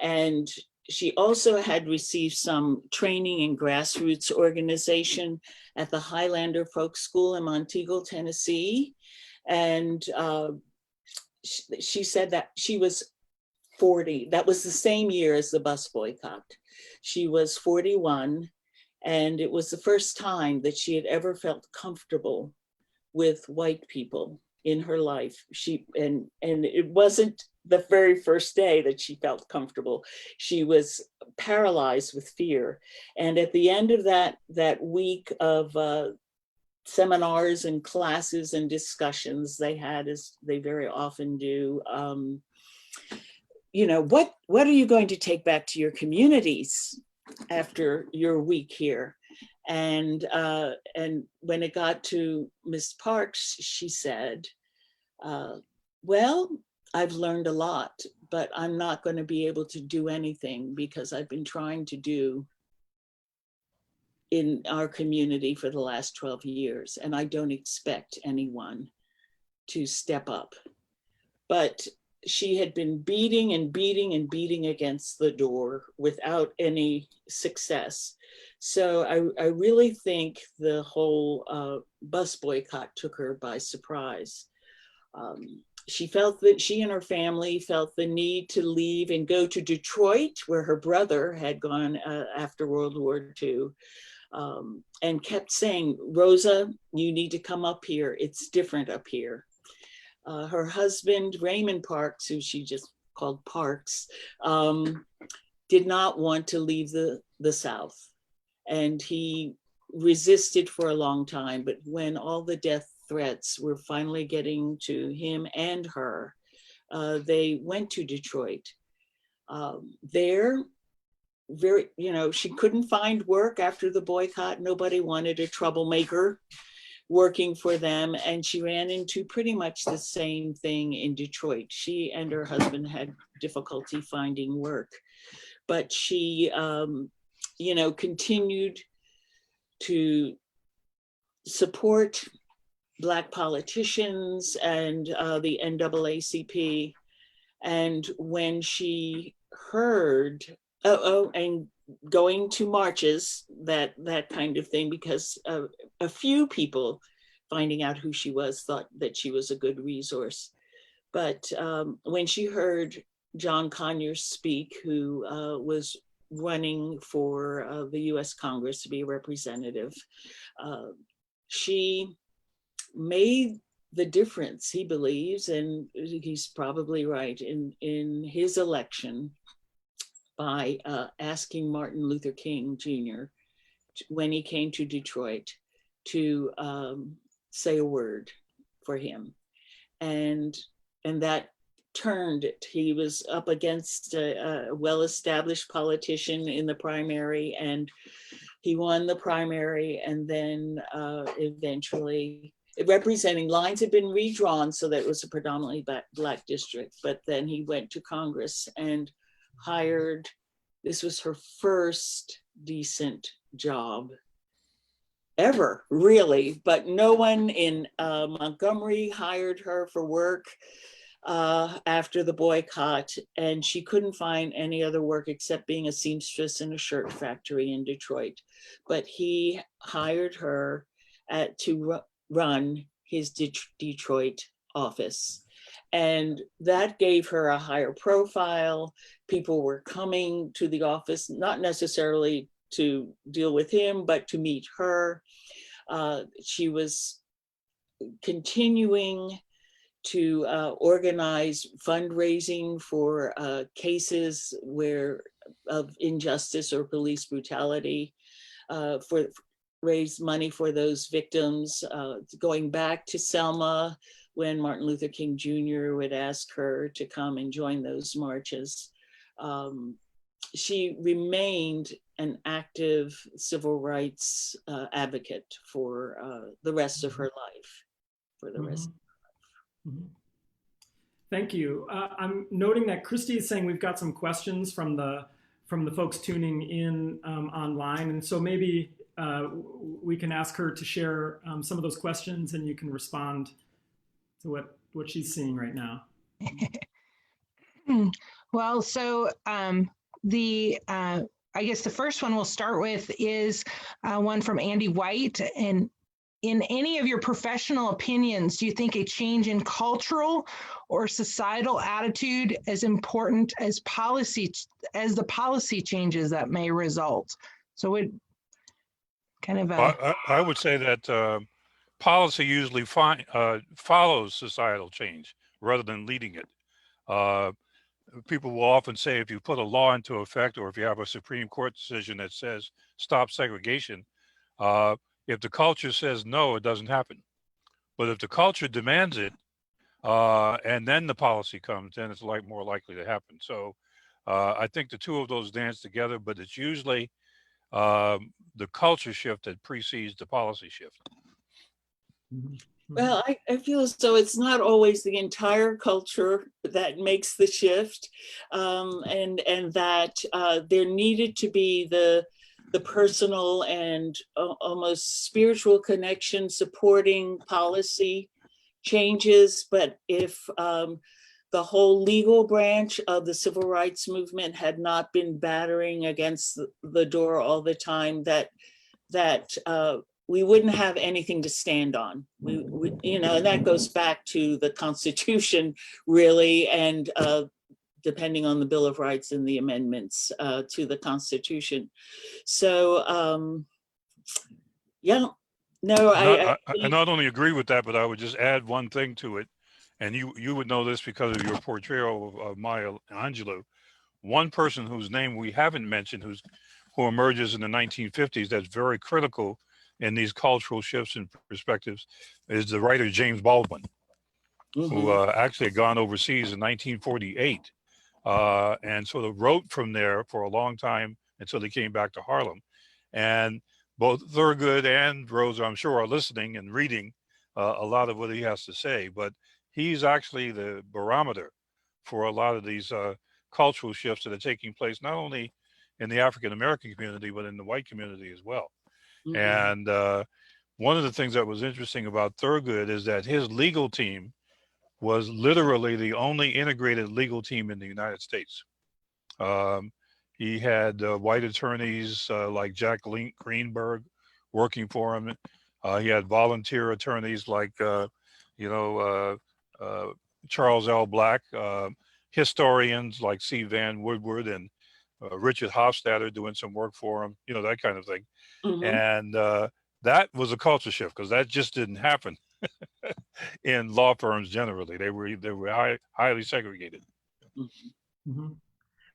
And she also had received some training in grassroots organization at the Highlander Folk School in Monteagle, Tennessee. And she said that she was 40. That was the same year as the bus boycott. She was 41. And it was the first time that she had ever felt comfortable with white people in her life. And it wasn't the very first day that she felt comfortable. She was paralyzed with fear. And at the end of that week of seminars and classes and discussions they had, as they very often do, what are you going to take back to your communities after your week here? And when it got to Ms. Parks, she said, Well, I've learned a lot, but I'm not going to be able to do anything because I've been trying to do in our community for the last 12 years, and I don't expect anyone to step up. But she had been beating and beating and beating against the door without any success. So I really think the whole bus boycott took her by surprise. She felt that she and her family felt the need to leave and go to Detroit, where her brother had gone after World War II, and kept saying, Rosa, you need to come up here. It's different up here. Her husband, Raymond Parks, who she just called Parks, did not want to leave the South. And he resisted for a long time. But when all the death threats were finally getting to him and her, they went to Detroit. There, she couldn't find work after the boycott. Nobody wanted a troublemaker working for them, and she ran into pretty much the same thing in Detroit. She and her husband had difficulty finding work, but she, continued to support Black politicians and the NAACP. And when she heard, and going to marches, that kind of thing, because a few people finding out who she was thought that she was a good resource. But when she heard John Conyers speak, who was running for the US Congress to be a representative, she made the difference, he believes, and he's probably right, in his election by asking Martin Luther King Jr., when he came to Detroit, to say a word for him. And that turned it. He was up against a well-established politician in the primary, and he won the primary, and then eventually, representing lines had been redrawn so that it was a predominantly Black district, but then he went to Congress and hired, this was her first decent job ever, really, but no one in Montgomery hired her for work after the boycott, and she couldn't find any other work except being a seamstress in a shirt factory in Detroit. But he hired her to run his Detroit office. And that gave her a higher profile. People were coming to the office, not necessarily to deal with him, but to meet her. She was continuing to organize fundraising for cases of injustice or police brutality, raise money for those victims, going back to Selma when Martin Luther King Jr. would ask her to come and join those marches. She remained an active civil rights advocate for the rest of her life, for the rest of her life. Thank you. I'm noting that Christy is saying we've got some questions from the folks tuning in online, and so maybe we can ask her to share some of those questions, and you can respond to what she's seeing right now. Well, so I guess the first one we'll start with is one from Andy White. And in any of your professional opinions, do you think a change in cultural or societal attitude as important as the policy changes that may result? So it kind of I would say that policy usually follows societal change rather than leading it. People will often say if you put a law into effect, or if you have a Supreme Court decision that says stop segregation, if the culture says no, it doesn't happen. But if the culture demands it, and then the policy comes, then it's more likely to happen. So I think the two of those dance together, but it's usually the culture shift that precedes the policy shift. Well, I feel as though it's not always the entire culture that makes the shift, and that there needed to be the personal and almost spiritual connection supporting policy changes. But if the whole legal branch of the civil rights movement had not been battering against the door all the time, that we wouldn't have anything to stand on. We you know, and that goes back to the Constitution, really, and depending on the Bill of Rights and the amendments to the Constitution. So, yeah, no, I not only agree with that, but I would just add one thing to it. And you would know this because of your portrayal of Maya Angelou. One person whose name we haven't mentioned, who emerges in the 1950s, that's very critical in these cultural shifts and perspectives, is the writer James Baldwin, who actually had gone overseas in 1948 and sort of wrote from there for a long time until he came back to Harlem. And both Thurgood and Rosa, I'm sure, are listening and reading a lot of what he has to say, but he's actually the barometer for a lot of these cultural shifts that are taking place, not only in the African-American community, but in the white community as well. And one of the things that was interesting about Thurgood is that his legal team was literally the only integrated legal team in the United States. He had white attorneys like Jack Greenberg working for him. He had volunteer attorneys like, Charles L. Black, historians like C. Van Woodward and Richard Hofstadter doing some work for him, that kind of thing. And that was a culture shift because that just didn't happen in law firms generally. They were highly segregated.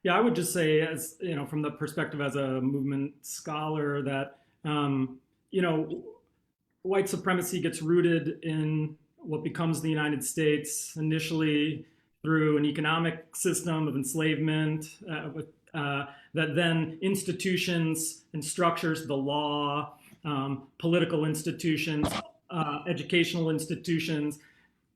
Yeah, I would just say, as from the perspective as a movement scholar, that white supremacy gets rooted in what becomes the United States initially through an economic system of enslavement, that then institutions and structures, the law, political institutions, educational institutions,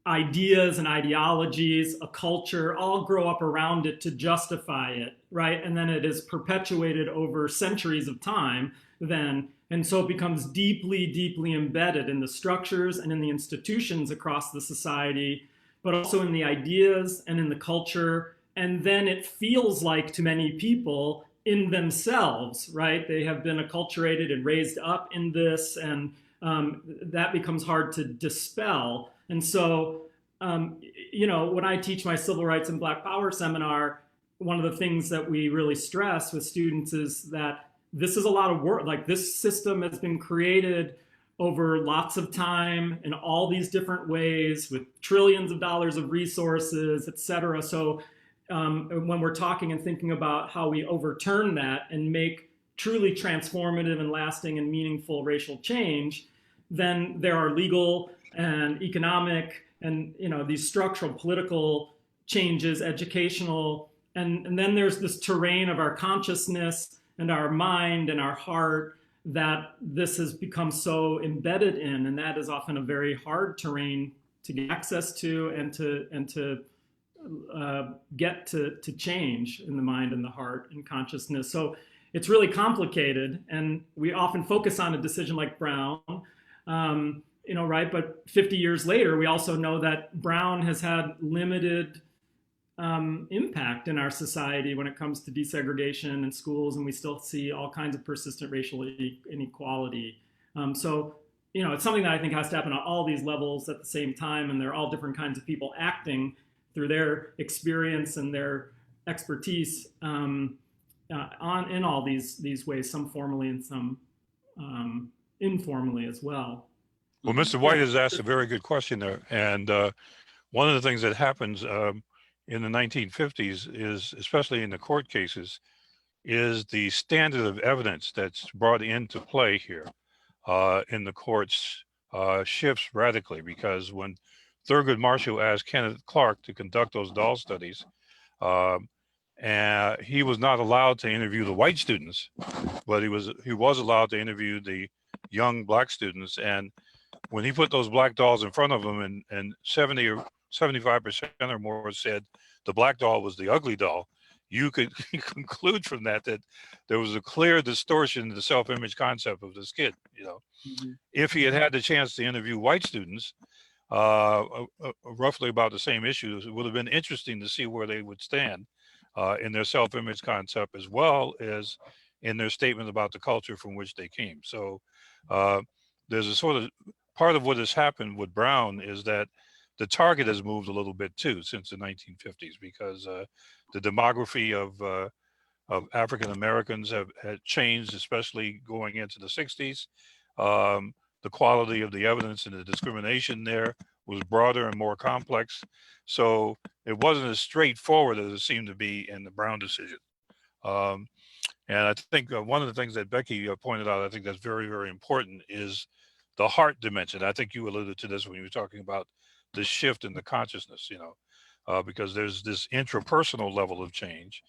ideas and ideologies, a culture, all grow up around it to justify it, right? And then it is perpetuated over centuries of time then. And so it becomes deeply, deeply embedded in the structures and in the institutions across the society, but also in the ideas and in the culture. And then it feels like to many people in themselves, right? They have been acculturated and raised up in this, and that becomes hard to dispel. And so, when I teach my civil rights and Black Power seminar, one of the things that we really stress with students is that this is a lot of work. Like, this system has been created over lots of time in all these different ways with trillions of dollars of resources, et cetera. So when we're talking and thinking about how we overturn that and make truly transformative and lasting and meaningful racial change, then there are legal and economic and these structural political changes, educational, and then there's this terrain of our consciousness and our mind and our heart that this has become so embedded in, and that is often a very hard terrain to get access to and to get to change in the mind and the heart and consciousness. So it's really complicated, and we often focus on a decision like Brown, right? But 50 years later, we also know that Brown has had limited impact in our society when it comes to desegregation in schools, and we still see all kinds of persistent racial inequality. So, it's something that I think has to happen on all these levels at the same time, and there are all different kinds of people acting through their experience and their expertise in all these ways, some formally and some informally as well. Well, Mr. White has asked a very good question there, and one of the things that happens in the 1950s is, especially in the court cases, is the standard of evidence that's brought into play here in the courts shifts radically, because when Thurgood Marshall asked Kenneth Clark to conduct those doll studies, and he was not allowed to interview the white students, but he was allowed to interview the young Black students. And when he put those black dolls in front of him, and 70 or 75% or more said the black doll was the ugly doll, you could conclude from that that there was a clear distortion in the self-image concept of this kid. You know, if he had had the chance to interview white students, roughly about the same issues, it would have been interesting to see where they would stand in their self-image concept, as well as in their statement about the culture from which they came. So there's a sort of part of what has happened with Brown is that the target has moved a little bit too since the 1950s, because the demography of African Americans had changed, especially going into the 60s. The quality of the evidence and the discrimination there was broader and more complex. So it wasn't as straightforward as it seemed to be in the Brown decision. And I think one of the things that Becky pointed out, I think that's very, very important, is the heart dimension. I think you alluded to this when you were talking about the shift in the consciousness, you know, because there's this intrapersonal level of change,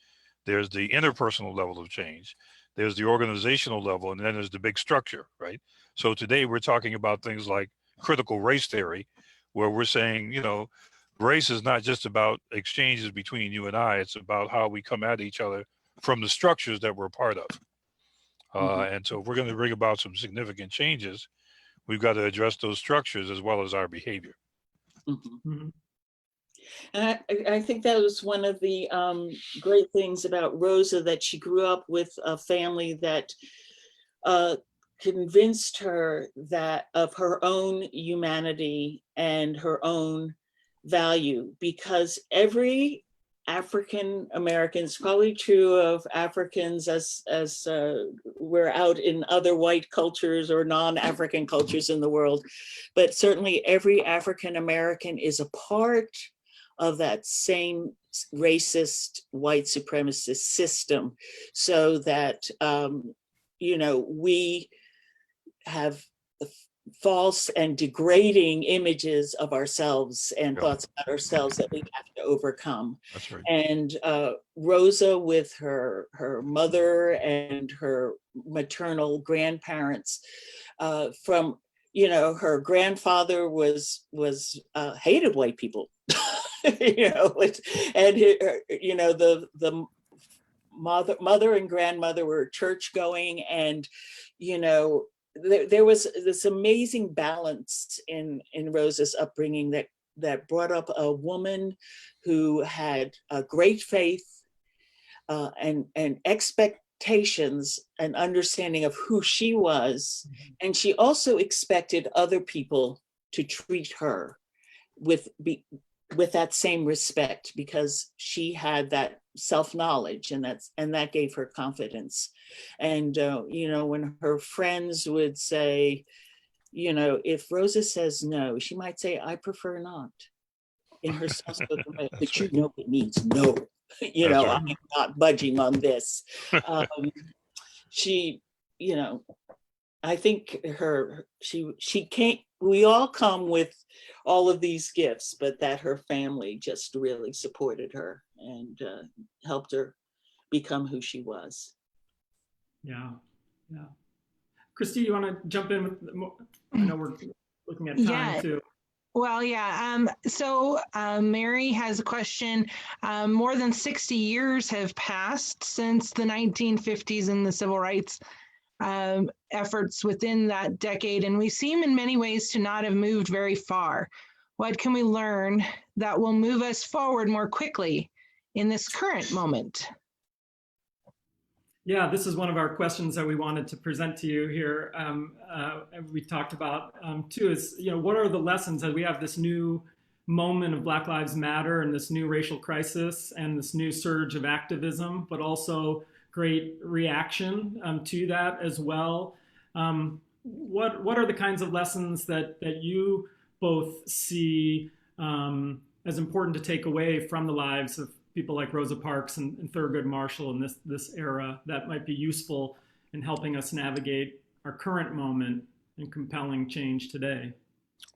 there's the interpersonal level of change, there's the organizational level, and then there's the big structure, right? So today we're talking about things like critical race theory, where we're saying, you know, race is not just about exchanges between you and I, it's about how we come at each other from the structures that we're part of. And so if we're going to bring about some significant changes, we've got to address those structures as well as our behavior. And I think that was one of the great things about Rosa, that she grew up with a family that convinced her that of her own humanity and her own value, because every African Americans, probably true of Africans as we're out in other white cultures or non-African cultures in the world, but certainly every African American is a part of that same racist white supremacist system, so that you know, we have false and degrading images of ourselves and thoughts about ourselves that we have to overcome. That's right. And Rosa, with her mother and her maternal grandparents, from, you know, her grandfather was hated white people, you know, and you know, the mother and grandmother were church going, and you know, there was this amazing balance in Rosa's upbringing that brought up a woman who had a great faith and expectations and understanding of who she was. And she also expected other people to treat her with that same respect, because she had that self-knowledge, and that gave her confidence. And you know, when her friends would say, you know, if Rosa says no, she might say, I prefer not, in her soft-spoken way, but you know it means no. You know, I'm not budging on this. She, you know, I think she can't, we all come with all of these gifts, but that her family just really supported her and helped her become who she was. Yeah. Christy, you want to jump in with more? I know we're looking at time too. Well, yeah. So Mary has a question. More than 60 years have passed since the 1950s and the civil rights efforts within that decade, and we seem in many ways to not have moved very far. What can we learn that will move us forward more quickly in this current moment? Yeah, this is one of our questions that we wanted to present to you here. We talked about too, is, you know, what are the lessons that we have this new moment of Black Lives Matter and this new racial crisis and this new surge of activism, but also great reaction to that as well. What are the kinds of lessons that you both see as important to take away from the lives of people like Rosa Parks and Thurgood Marshall in this era that might be useful in helping us navigate our current moment and compelling change today?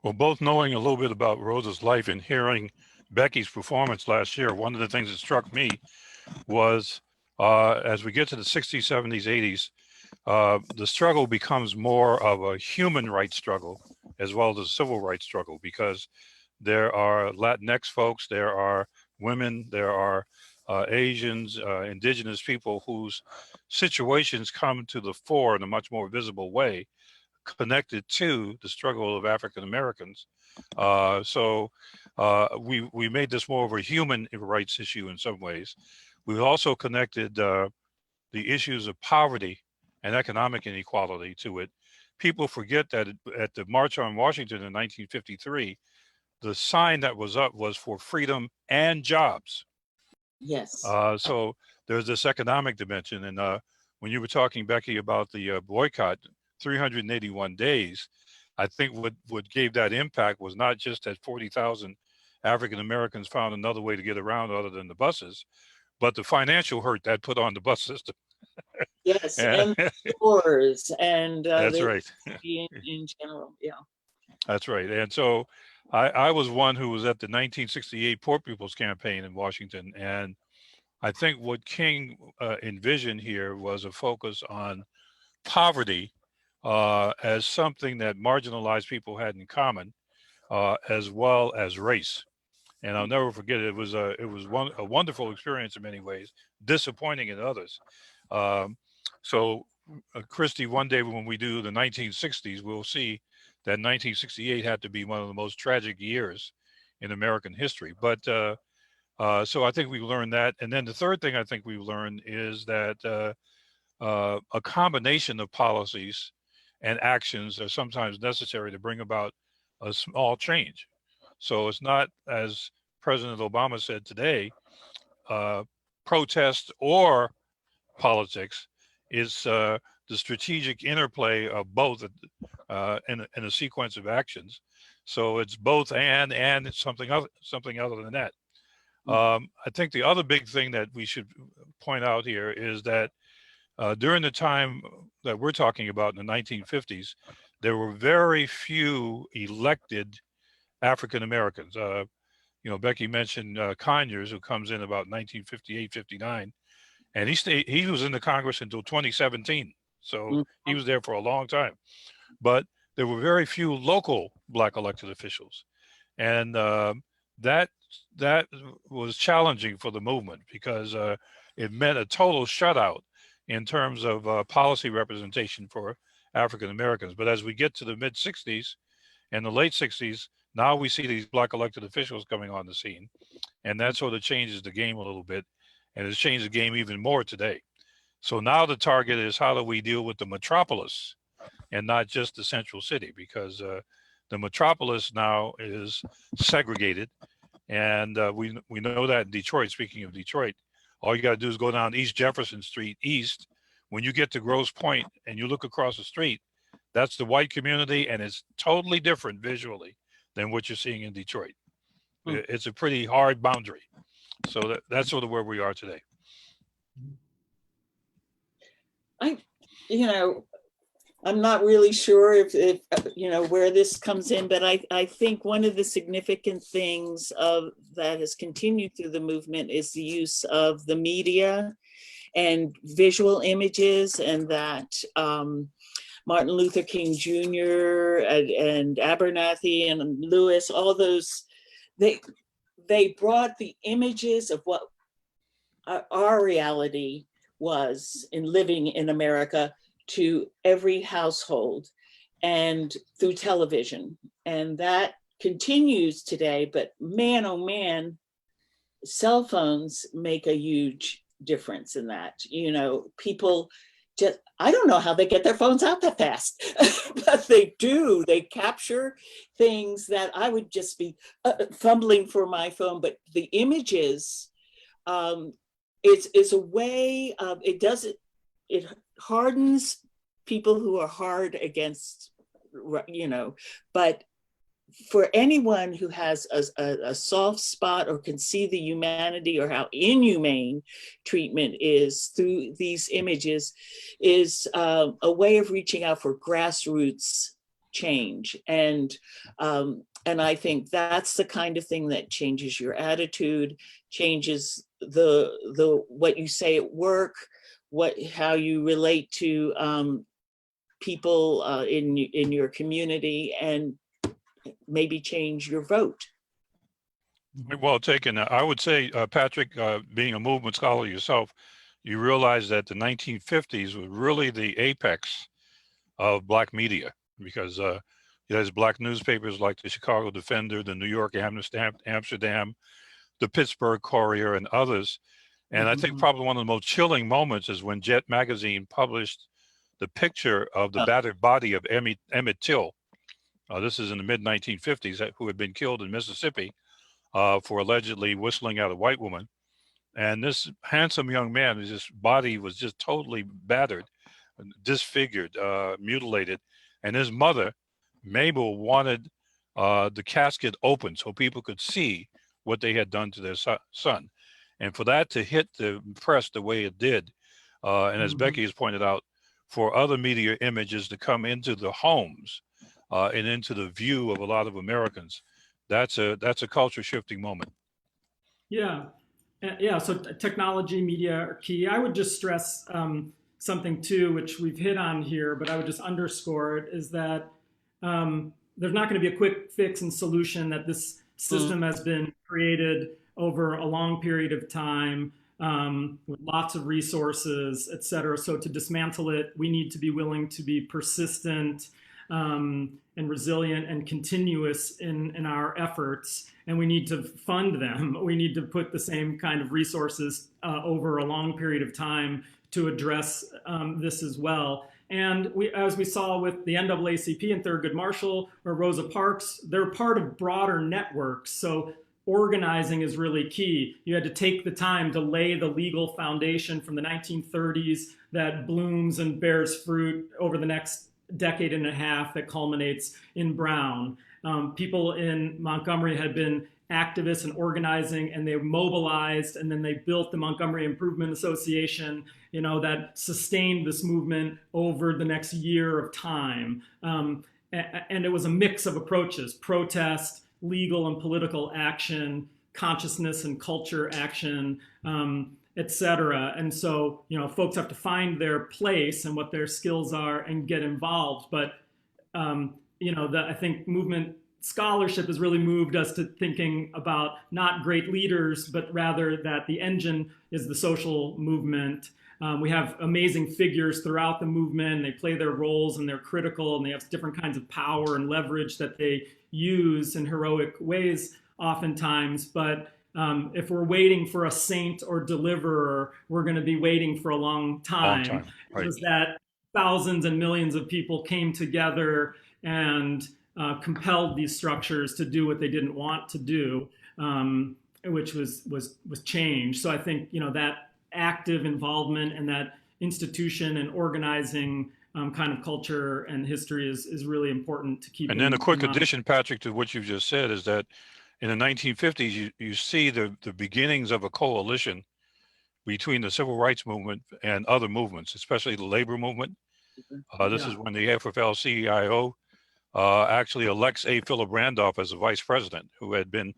Well, both knowing a little bit about Rosa's life and hearing Becky's performance last year, one of the things that struck me was as we get to the 60s, 70s, 80s, the struggle becomes more of a human rights struggle as well as the civil rights struggle, because there are Latinx folks, there are women, there are Asians, indigenous people whose situations come to the fore in a much more visible way, connected to the struggle of African Americans. So we made this more of a human rights issue in some ways. We've also connected the issues of poverty and economic inequality to it. People forget that at the March on Washington in 1953, the sign that was up was for freedom and jobs. Yes. So there's this economic dimension. And when you were talking, Becky, about the boycott, 381 days, I think what gave that impact was not just that 40,000 African Americans found another way to get around other than the buses, but the financial hurt that put on the bus system. Yes, and stores and that's right. In general, yeah. That's right. And so I was one who was at the 1968 Poor People's Campaign in Washington. And I think what King envisioned here was a focus on poverty as something that marginalized people had in common, as well as race. And I'll never forget it. It was a wonderful experience in many ways, disappointing in others. So Christy, one day when we do the 1960s, we'll see that 1968 had to be one of the most tragic years in American history. But so I think we learned that. And then the third thing I think we learned is that a combination of policies and actions are sometimes necessary to bring about a small change. So it's not, as President Obama said today, protest or politics. Is the strategic interplay of both in a sequence of actions. So it's both and it's something other than that. I think the other big thing that we should point out here is that during the time that we're talking about in the 1950s, there were very few elected African Americans. Becky mentioned Conyers, who comes in about 1958, 59. And he was in the Congress until 2017. So he was there for a long time. But there were very few local Black elected officials. And that was challenging for the movement because it meant a total shutout in terms of policy representation for African Americans. But as we get to the mid 60s and the late 60s, now we see these Black elected officials coming on the scene. And that sort of changes the game a little bit. And it's changed the game even more today. So now the target is, how do we deal with the metropolis and not just the central city? Because the metropolis now is segregated. And we know that in Detroit. Speaking of Detroit, all you got to do is go down East Jefferson Street east. When you get to Grosse Pointe and you look across the street, that's the white community, and it's totally different visually than what you're seeing in Detroit. It's a pretty hard boundary. So that's sort of where we are today. I'm not really sure if where this comes in, but I think one of the significant things that has continued through the movement is the use of the media and visual images, and that Martin Luther King Jr. and Abernathy and Lewis, all those, they brought the images of what our reality was in living in America to every household and through television. And that continues today, but man, oh man, cell phones make a huge difference in that. People just, I don't know how they get their phones out that fast, but they do. They capture things that I would just be fumbling for my phone, but the images, it's a way of, it hardens people who are hard against, but for anyone who has a soft spot or can see the humanity or how inhumane treatment is through these images, is a way of reaching out for grassroots change. And I think that's the kind of thing that changes your attitude, changes the what you say at work, how you relate to people in your community, and maybe change your vote. Well taken. I would say, Patrick, being a movement scholar yourself, you realize that the 1950s was really the apex of Black media, because there's Black newspapers like the Chicago Defender, the New York Amsterdam, the Pittsburgh Courier, and others. And I think probably one of the most chilling moments is when Jet magazine published the picture of the battered body of Emmett Till. This is in the mid 1950s, who had been killed in Mississippi for allegedly whistling at a white woman. And this handsome young man, his body was just totally battered, disfigured, mutilated. And his mother, Mabel, wanted the casket open so people could see what they had done to their son. And for that to hit the press the way it did, and as Becky has pointed out, for other media images to come into the homes and into the view of a lot of Americans, that's a culture shifting moment. Yeah. Yeah, so technology, media are key. I would just stress something too, which we've hit on here, but I would just underscore it, is that there's not going to be a quick fix and solution, that this system has been created over a long period of time with lots of resources, et cetera. So to dismantle it, we need to be willing to be persistent and resilient and continuous in our efforts. And we need to fund them. We need to put the same kind of resources over a long period of time to address this as well. And as we saw with the NAACP and Thurgood Marshall or Rosa Parks, they're part of broader networks. So organizing is really key. You had to take the time to lay the legal foundation from the 1930s that blooms and bears fruit over the next decade and a half that culminates in Brown. People in Montgomery had been activists and organizing, and they mobilized, and then they built the Montgomery Improvement Association, that sustained this movement over the next year of time. And it was a mix of approaches: protest, legal and political action, consciousness and culture action, et cetera. And so, folks have to find their place and what their skills are and get involved. But, I think movement scholarship has really moved us to thinking about not great leaders, but rather that the engine is the social movement. We have amazing figures throughout the movement. They play their roles and they're critical, and they have different kinds of power and leverage that they use in heroic ways oftentimes. But if we're waiting for a saint or deliverer, we're going to be waiting for a long time. Right. It was that thousands and millions of people came together and compelled these structures to do what they didn't want to do, which was change. So I think that active involvement and that institution and organizing kind of culture and history is really important to keep. And then a quick addition, Patrick, to what you've just said is that in the 1950s, you see the beginnings of a coalition between the civil rights movement and other movements, especially the labor movement. This is when the AFL-CIO actually elects A. Philip Randolph as the vice president, who had been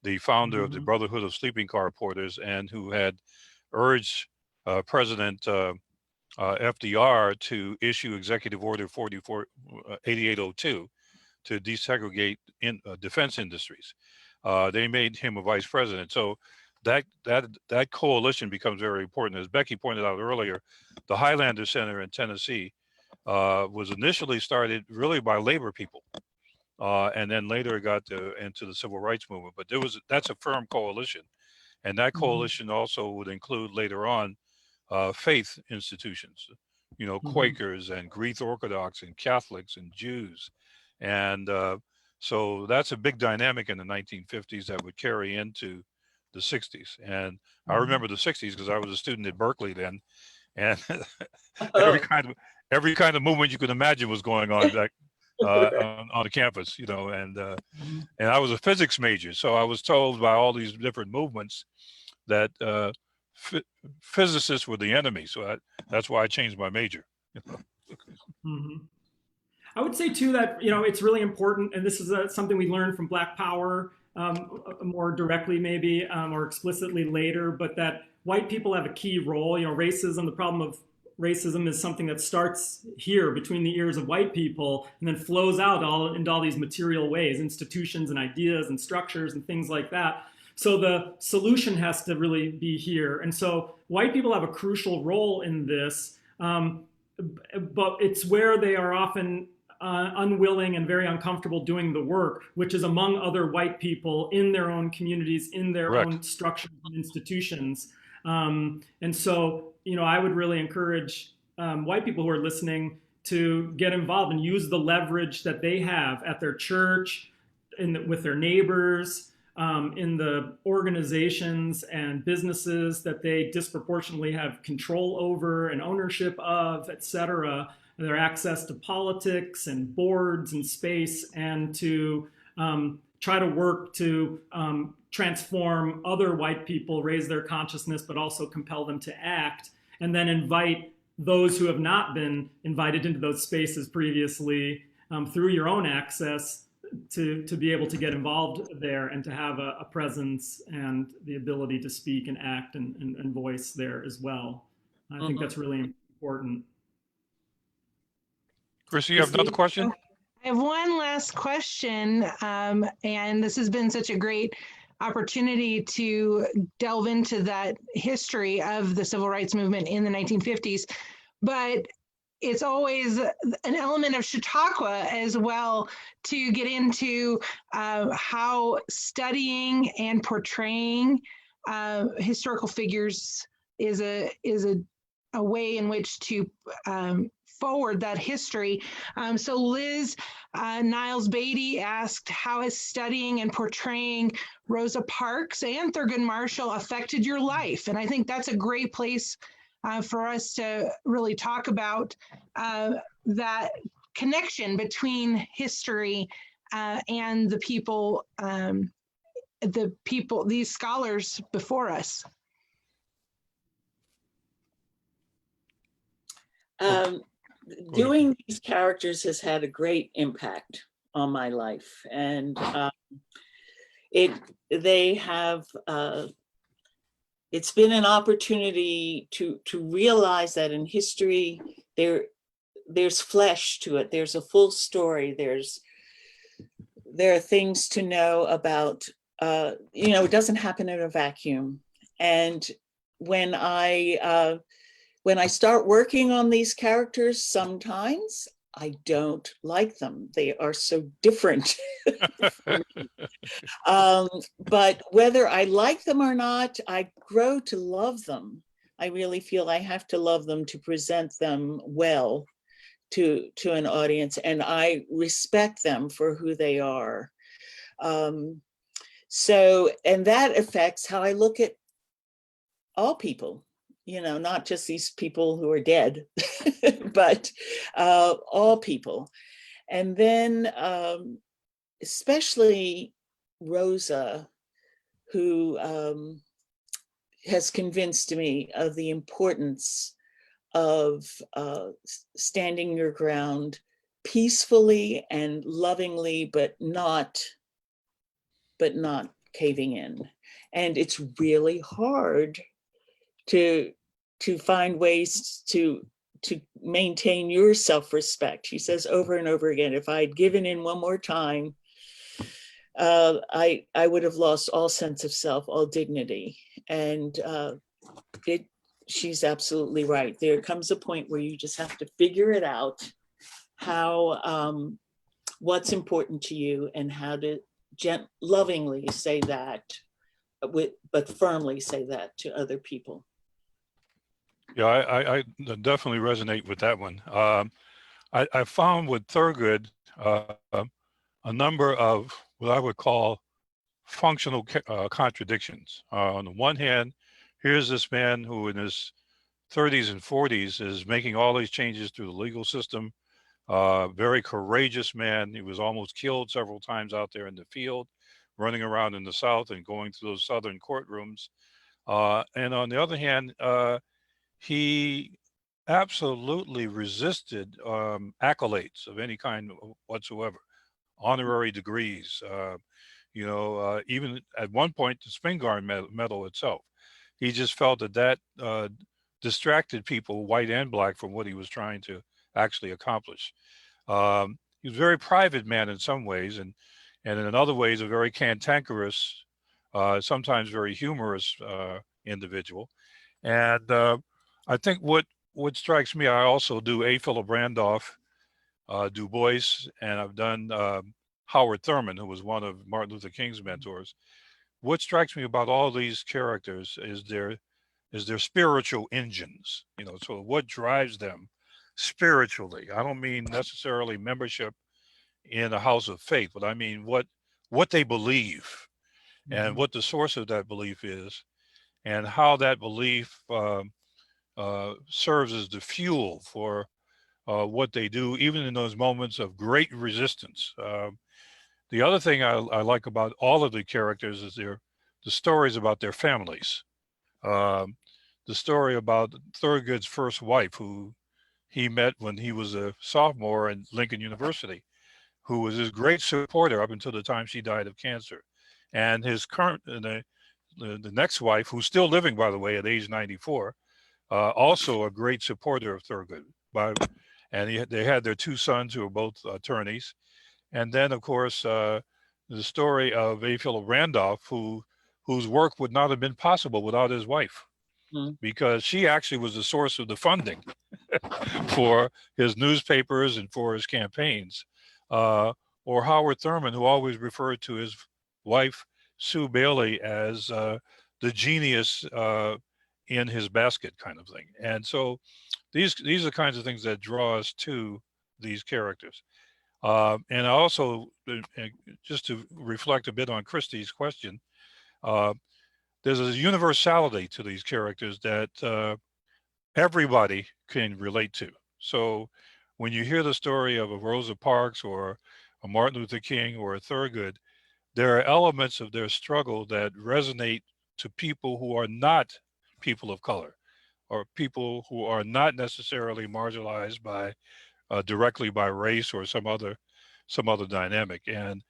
the founder of the Brotherhood of Sleeping Car Porters and who had urged President FDR to issue Executive Order 8802 to desegregate in defense industries. They made him a vice president. So that coalition becomes very important. As Becky pointed out earlier, the Highlander Center in Tennessee was initially started really by labor people. And then later it got into the civil rights movement. But that's a firm coalition. And that coalition also would include later on faith institutions, Quakers and Greek Orthodox and Catholics and Jews. And so that's a big dynamic in the 1950s that would carry into the 60s. And I remember the 60s because I was a student at Berkeley then. And every kind of movement you could imagine was going on back on the campus, and I was a physics major. So I was told by all these different movements that physicists were the enemy. So that's why I changed my major. I would say too that, it's really important, and this is something we learned from Black Power more directly maybe or explicitly later, but that white people have a key role. Racism, the problem of racism is something that starts here between the ears of white people and then flows out into all these material ways, institutions and ideas and structures and things like that. So the solution has to really be here. And so white people have a crucial role in this, but it's where they are often unwilling and very uncomfortable doing the work, which is among other white people in their own communities, in their own structures and institutions. And so, I would really encourage white people who are listening to get involved and use the leverage that they have at their church, with their neighbors, in the organizations and businesses that they disproportionately have control over and ownership of, et cetera, their access to politics and boards and space, and to try to work to transform other white people, raise their consciousness, but also compel them to act, and then invite those who have not been invited into those spaces previously through your own access to be able to get involved there and to have a presence and the ability to speak and act and voice there as well. I think that's really important. Chrissy, you have another question? I have one last question, and this has been such a great opportunity to delve into that history of the civil rights movement in the 1950s, but it's always an element of Chautauqua as well to get into how studying and portraying historical figures is a way in which to forward that history. So Liz Niles Beatty asked, how has studying and portraying Rosa Parks and Thurgood Marshall affected your life? And I think that's a great place for us to really talk about that connection between history and the people, these scholars before us. Doing these characters has had a great impact on my life, and it's been an opportunity to realize that in history there's flesh to it. There's a full story. There are things to know about. It doesn't happen in a vacuum. And when I start working on these characters, sometimes I don't like them. They are so different. But whether I like them or not, I grow to love them. I really feel I have to love them to present them well to an audience, and I respect them for who they are. And that affects how I look at all people. Not just these people who are dead, but all people. And then especially Rosa, who has convinced me of the importance of standing your ground peacefully and lovingly, but not caving in. And it's really hard to find ways to maintain your self-respect. She says over and over again, if I'd given in one more time, I would have lost all sense of self, all dignity. And she's absolutely right. There comes a point where you just have to figure it out, how what's important to you, and how to lovingly say that, but firmly say that to other people. Yeah, I definitely resonate with that one. I found with Thurgood a number of what I would call functional contradictions. On the one hand, here's this man who in his 30s and 40s is making all these changes through the legal system. Very courageous man. He was almost killed several times out there in the field, running around in the South and going through those Southern courtrooms. And on the other hand, he absolutely resisted accolades of any kind whatsoever, honorary degrees, even at one point the Spingarn medal itself. He just felt that distracted people, white and black, from what he was trying to actually accomplish. He was a very private man in some ways, and in other ways, a very cantankerous, sometimes very humorous individual. And I think what strikes me, I also do A. Philip Randolph, Du Bois, and I've done Howard Thurman, who was one of Martin Luther King's mentors. What strikes me about all these characters is their spiritual engines. You know, so what drives them spiritually? I don't mean necessarily membership in a house of faith, but I mean what they believe, and what the source of that belief is, and how that belief serves as the fuel for what they do, even in those moments of great resistance. The other thing I like about all of the characters is the stories about their families. The story about Thurgood's first wife, who he met when he was a sophomore at Lincoln University, who was his great supporter up until the time she died of cancer. And his current, the next wife, who's still living, by the way, at age 94, also a great supporter of Thurgood. And they had their two sons who were both attorneys. And then, of course, the story of A. Philip Randolph, whose work would not have been possible without his wife, because she actually was the source of the funding for his newspapers and for his campaigns. Or Howard Thurman, who always referred to his wife, Sue Bailey, as the genius in his basket kind of thing. And so these are the kinds of things that draw us to these characters. And I also, just to reflect a bit on Christie's question, there's a universality to these characters that everybody can relate to. So when you hear the story of a Rosa Parks or a Martin Luther King or a Thurgood, there are elements of their struggle that resonate to people who are not people of color, or people who are not necessarily marginalized by directly by race or some other dynamic. And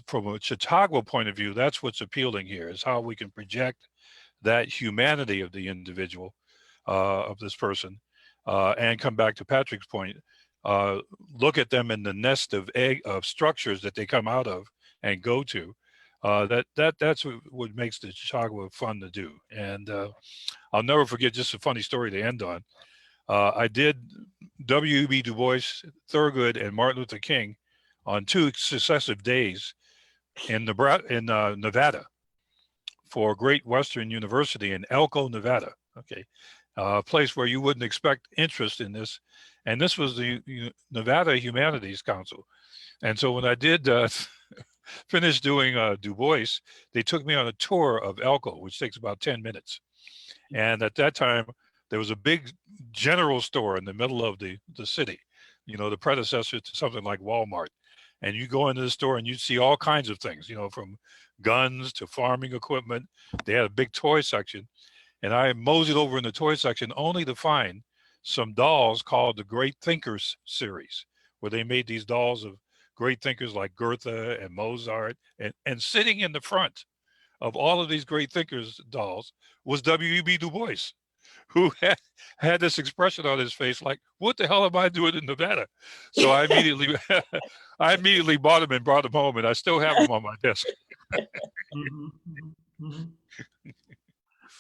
from a Chautauqua point of view, that's what's appealing here, is how we can project that humanity of the individual, of this person, and come back to Patrick's point, look at them in the nest of structures that they come out of and go to. That's what makes the Chautauqua fun to do. And I'll never forget, just a funny story to end on. I did W.E.B. Du Bois, Thurgood, and Martin Luther King on 2 successive days in Nevada, for Great Western University in Elko, Nevada. Okay, a place where you wouldn't expect interest in this. And this was the Nevada Humanities Council. And so when I did finish doing Du Bois, they took me on a tour of Elko, which takes about 10 minutes. And at that time, there was a big general store in the middle of the city, you know, the predecessor to something like Walmart. And you go into the store and you see all kinds of things, you know, from guns to farming equipment. They had a big toy section. And I moseyed over in the toy section only to find some dolls called the Great Thinkers series, where they made these dolls of great thinkers like Goethe and Mozart. And sitting in the front of all of these great thinkers dolls was W.E.B. Du Bois, who had this expression on his face like, what the hell am I doing in Nevada? So I immediately bought him and brought him home, and I still have him on my desk.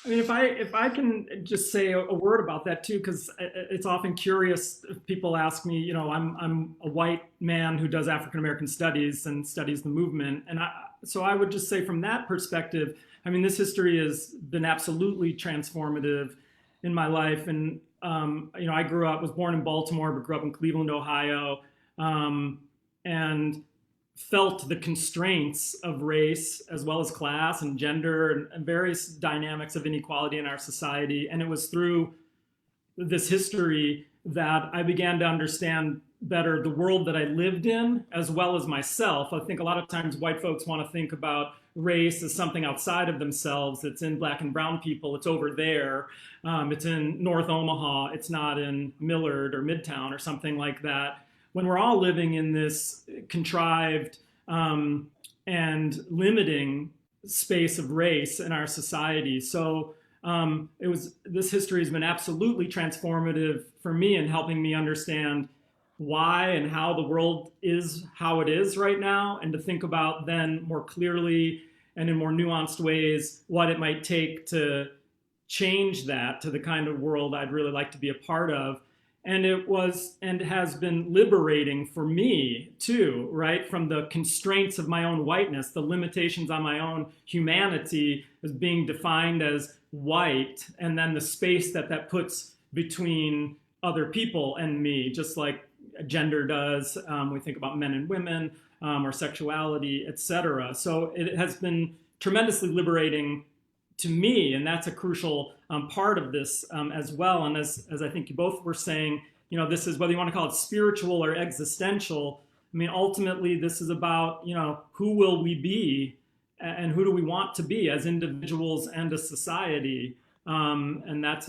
I mean, if I can just say a word about that too, because it's often curious if people ask me, you know, I'm a white man who does African American studies and studies the movement, and so I would just say from that perspective, I mean, this history has been absolutely transformative in my life. And you know, I was born in Baltimore, but grew up in Cleveland, Ohio, and felt the constraints of race as well as class and gender and various dynamics of inequality in our society. And it was through this history that I began to understand better the world that I lived in, as well as myself. I think a lot of times white folks want to think about race as something outside of themselves. It's in Black and brown people. It's over there. It's in North Omaha. It's not in Millard or Midtown or something like that. When we're all living in this contrived and limiting space of race in our society. So This history has been absolutely transformative for me in helping me understand why and how the world is how it is right now, and to think about then more clearly and in more nuanced ways what it might take to change that to the kind of world I'd really like to be a part of. And it was and has been liberating for me too, right? From the constraints of my own whiteness, the limitations on my own humanity as being defined as white, and then the space that puts between other people and me, just like gender does. We think about men and women, or sexuality, etc. So it has been tremendously liberating to me, and that's a crucial part of this as well. And as I think you both were saying, this is, whether you want to call it spiritual or existential, I mean, ultimately this is about, who will we be and who do we want to be as individuals and a society. And that's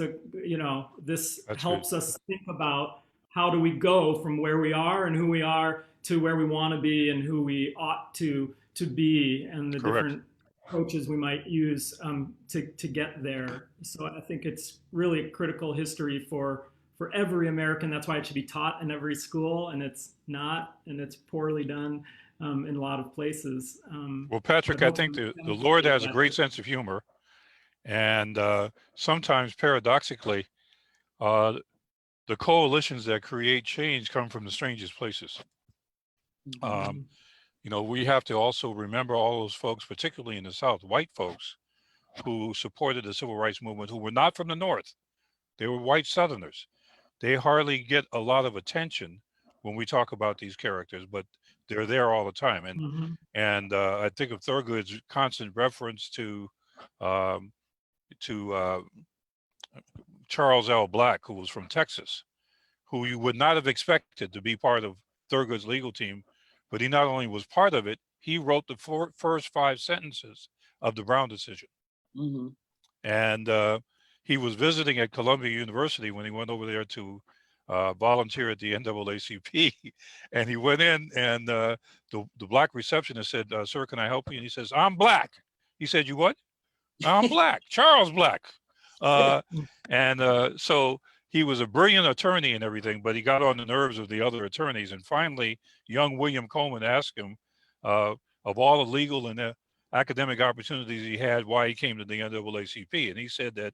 this helps us think about how do we go from where we are and who we are to where we want to be and who we ought to be, and the different approaches we might use to get there. So I think it's really a critical history for every American. That's why it should be taught in every school, and it's not, and it's poorly done in a lot of places. Well, Patrick, I think the Lord has a great sense of humor, and sometimes paradoxically, the coalitions that create change come from the strangest places. We have to also remember all those folks, particularly in the South, white folks who supported the civil rights movement, who were not from the North. They were white Southerners. They hardly get a lot of attention when we talk about these characters, but they're there all the time. And I think of Thurgood's constant reference to Charles L. Black, who was from Texas, who you would not have expected to be part of Thurgood's legal team, but he not only was part of it, he wrote the first 5 sentences of the Brown decision. And he was visiting at Columbia University when he went over there to volunteer at the NAACP. And he went in, and the Black receptionist said, "Sir, can I help you?" And he says, "I'm Black." He said, "You what?" "I'm Black, Charles Black." So he was a brilliant attorney and everything, but he got on the nerves of the other attorneys. And finally, young William Coleman asked him, of all the legal and academic opportunities he had, why he came to the NAACP. And he said that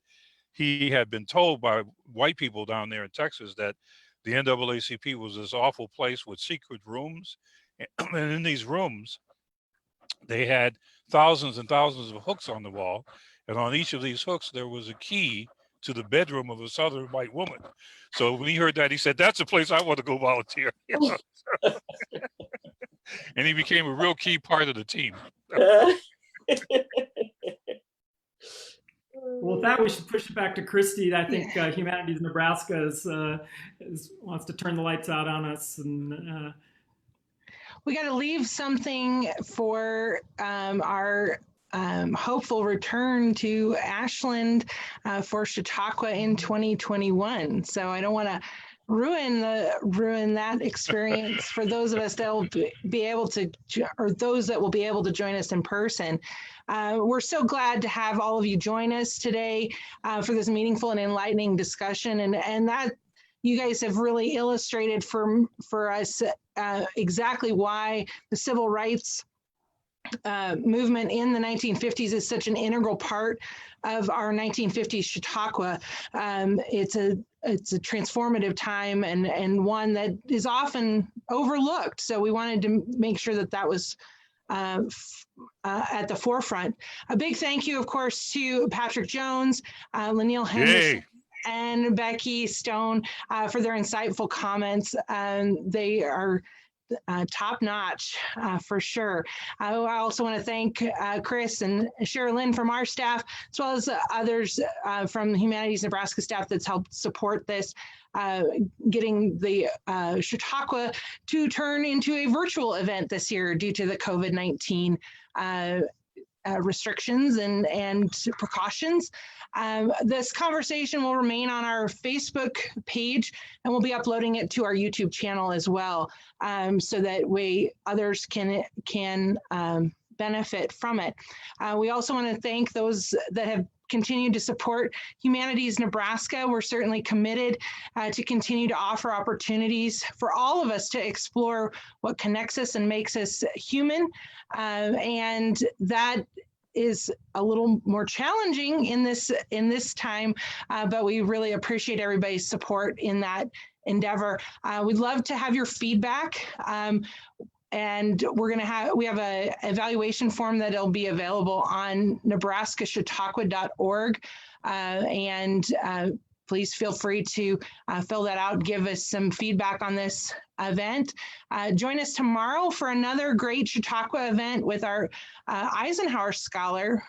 he had been told by white people down there in Texas that the NAACP was this awful place with secret rooms. And in these rooms, they had thousands and thousands of hooks on the wall. And on each of these hooks, there was a key to the bedroom of a Southern white woman. So when he heard that, he said, "That's the place I want to go volunteer." And he became a real key part of the team. Well, with that, we should push it back to Christy. I think Humanities Nebraska wants to turn the lights out on us. And we got to leave something for our hopeful return to Ashland for Chautauqua in 2021. So I don't want to ruin that experience for those of us that will be able to, or those that will be able to join us in person. We're so glad to have all of you join us today for this meaningful and enlightening discussion, and that you guys have really illustrated for us exactly why the civil rights movement in the 1950s is such an integral part of our 1950s Chautauqua. It's a transformative time and one that is often overlooked. So we wanted to make sure that was at the forefront. A big thank you, of course, to Patrick Jones, Lenneal Henderson, and Becky Stone for their insightful comments. They are top notch for sure. I also want to thank Chris and Sherilyn from our staff, as well as others from the Humanities Nebraska staff that's helped support this, getting the Chautauqua to turn into a virtual event this year due to the COVID-19 restrictions and precautions. This conversation will remain on our Facebook page, and we'll be uploading it to our YouTube channel as well, so that others can benefit from it. We also want to thank those that have continue to support Humanities Nebraska. We're certainly committed to continue to offer opportunities for all of us to explore what connects us and makes us human. And that is a little more challenging in this time, but we really appreciate everybody's support in that endeavor. We'd love to have your feedback. And we have a evaluation form that'll be available on nebraskachautauqua.org. Please feel free to fill that out, give us some feedback on this event. Join us tomorrow for another great Chautauqua event with our Eisenhower Scholar,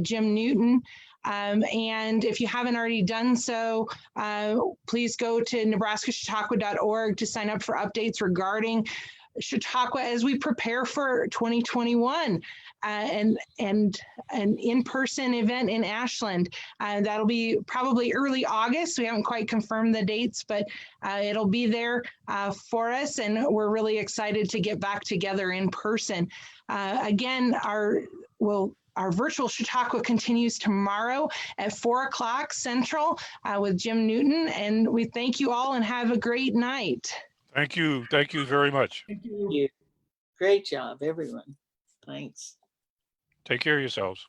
Jim Newton. And if you haven't already done so, please go to nebraskachautauqua.org to sign up for updates regarding Chautauqua as we prepare for 2021 and an in-person event in Ashland. That'll be probably early August. We haven't quite confirmed the dates, but it'll be there for us, and we're really excited to get back together in person. Again, our virtual Chautauqua continues tomorrow at 4 o'clock Central with Jim Newton, and we thank you all and have a great night. Thank you. Thank you very much. Thank you. Great job, everyone. Thanks. Take care of yourselves.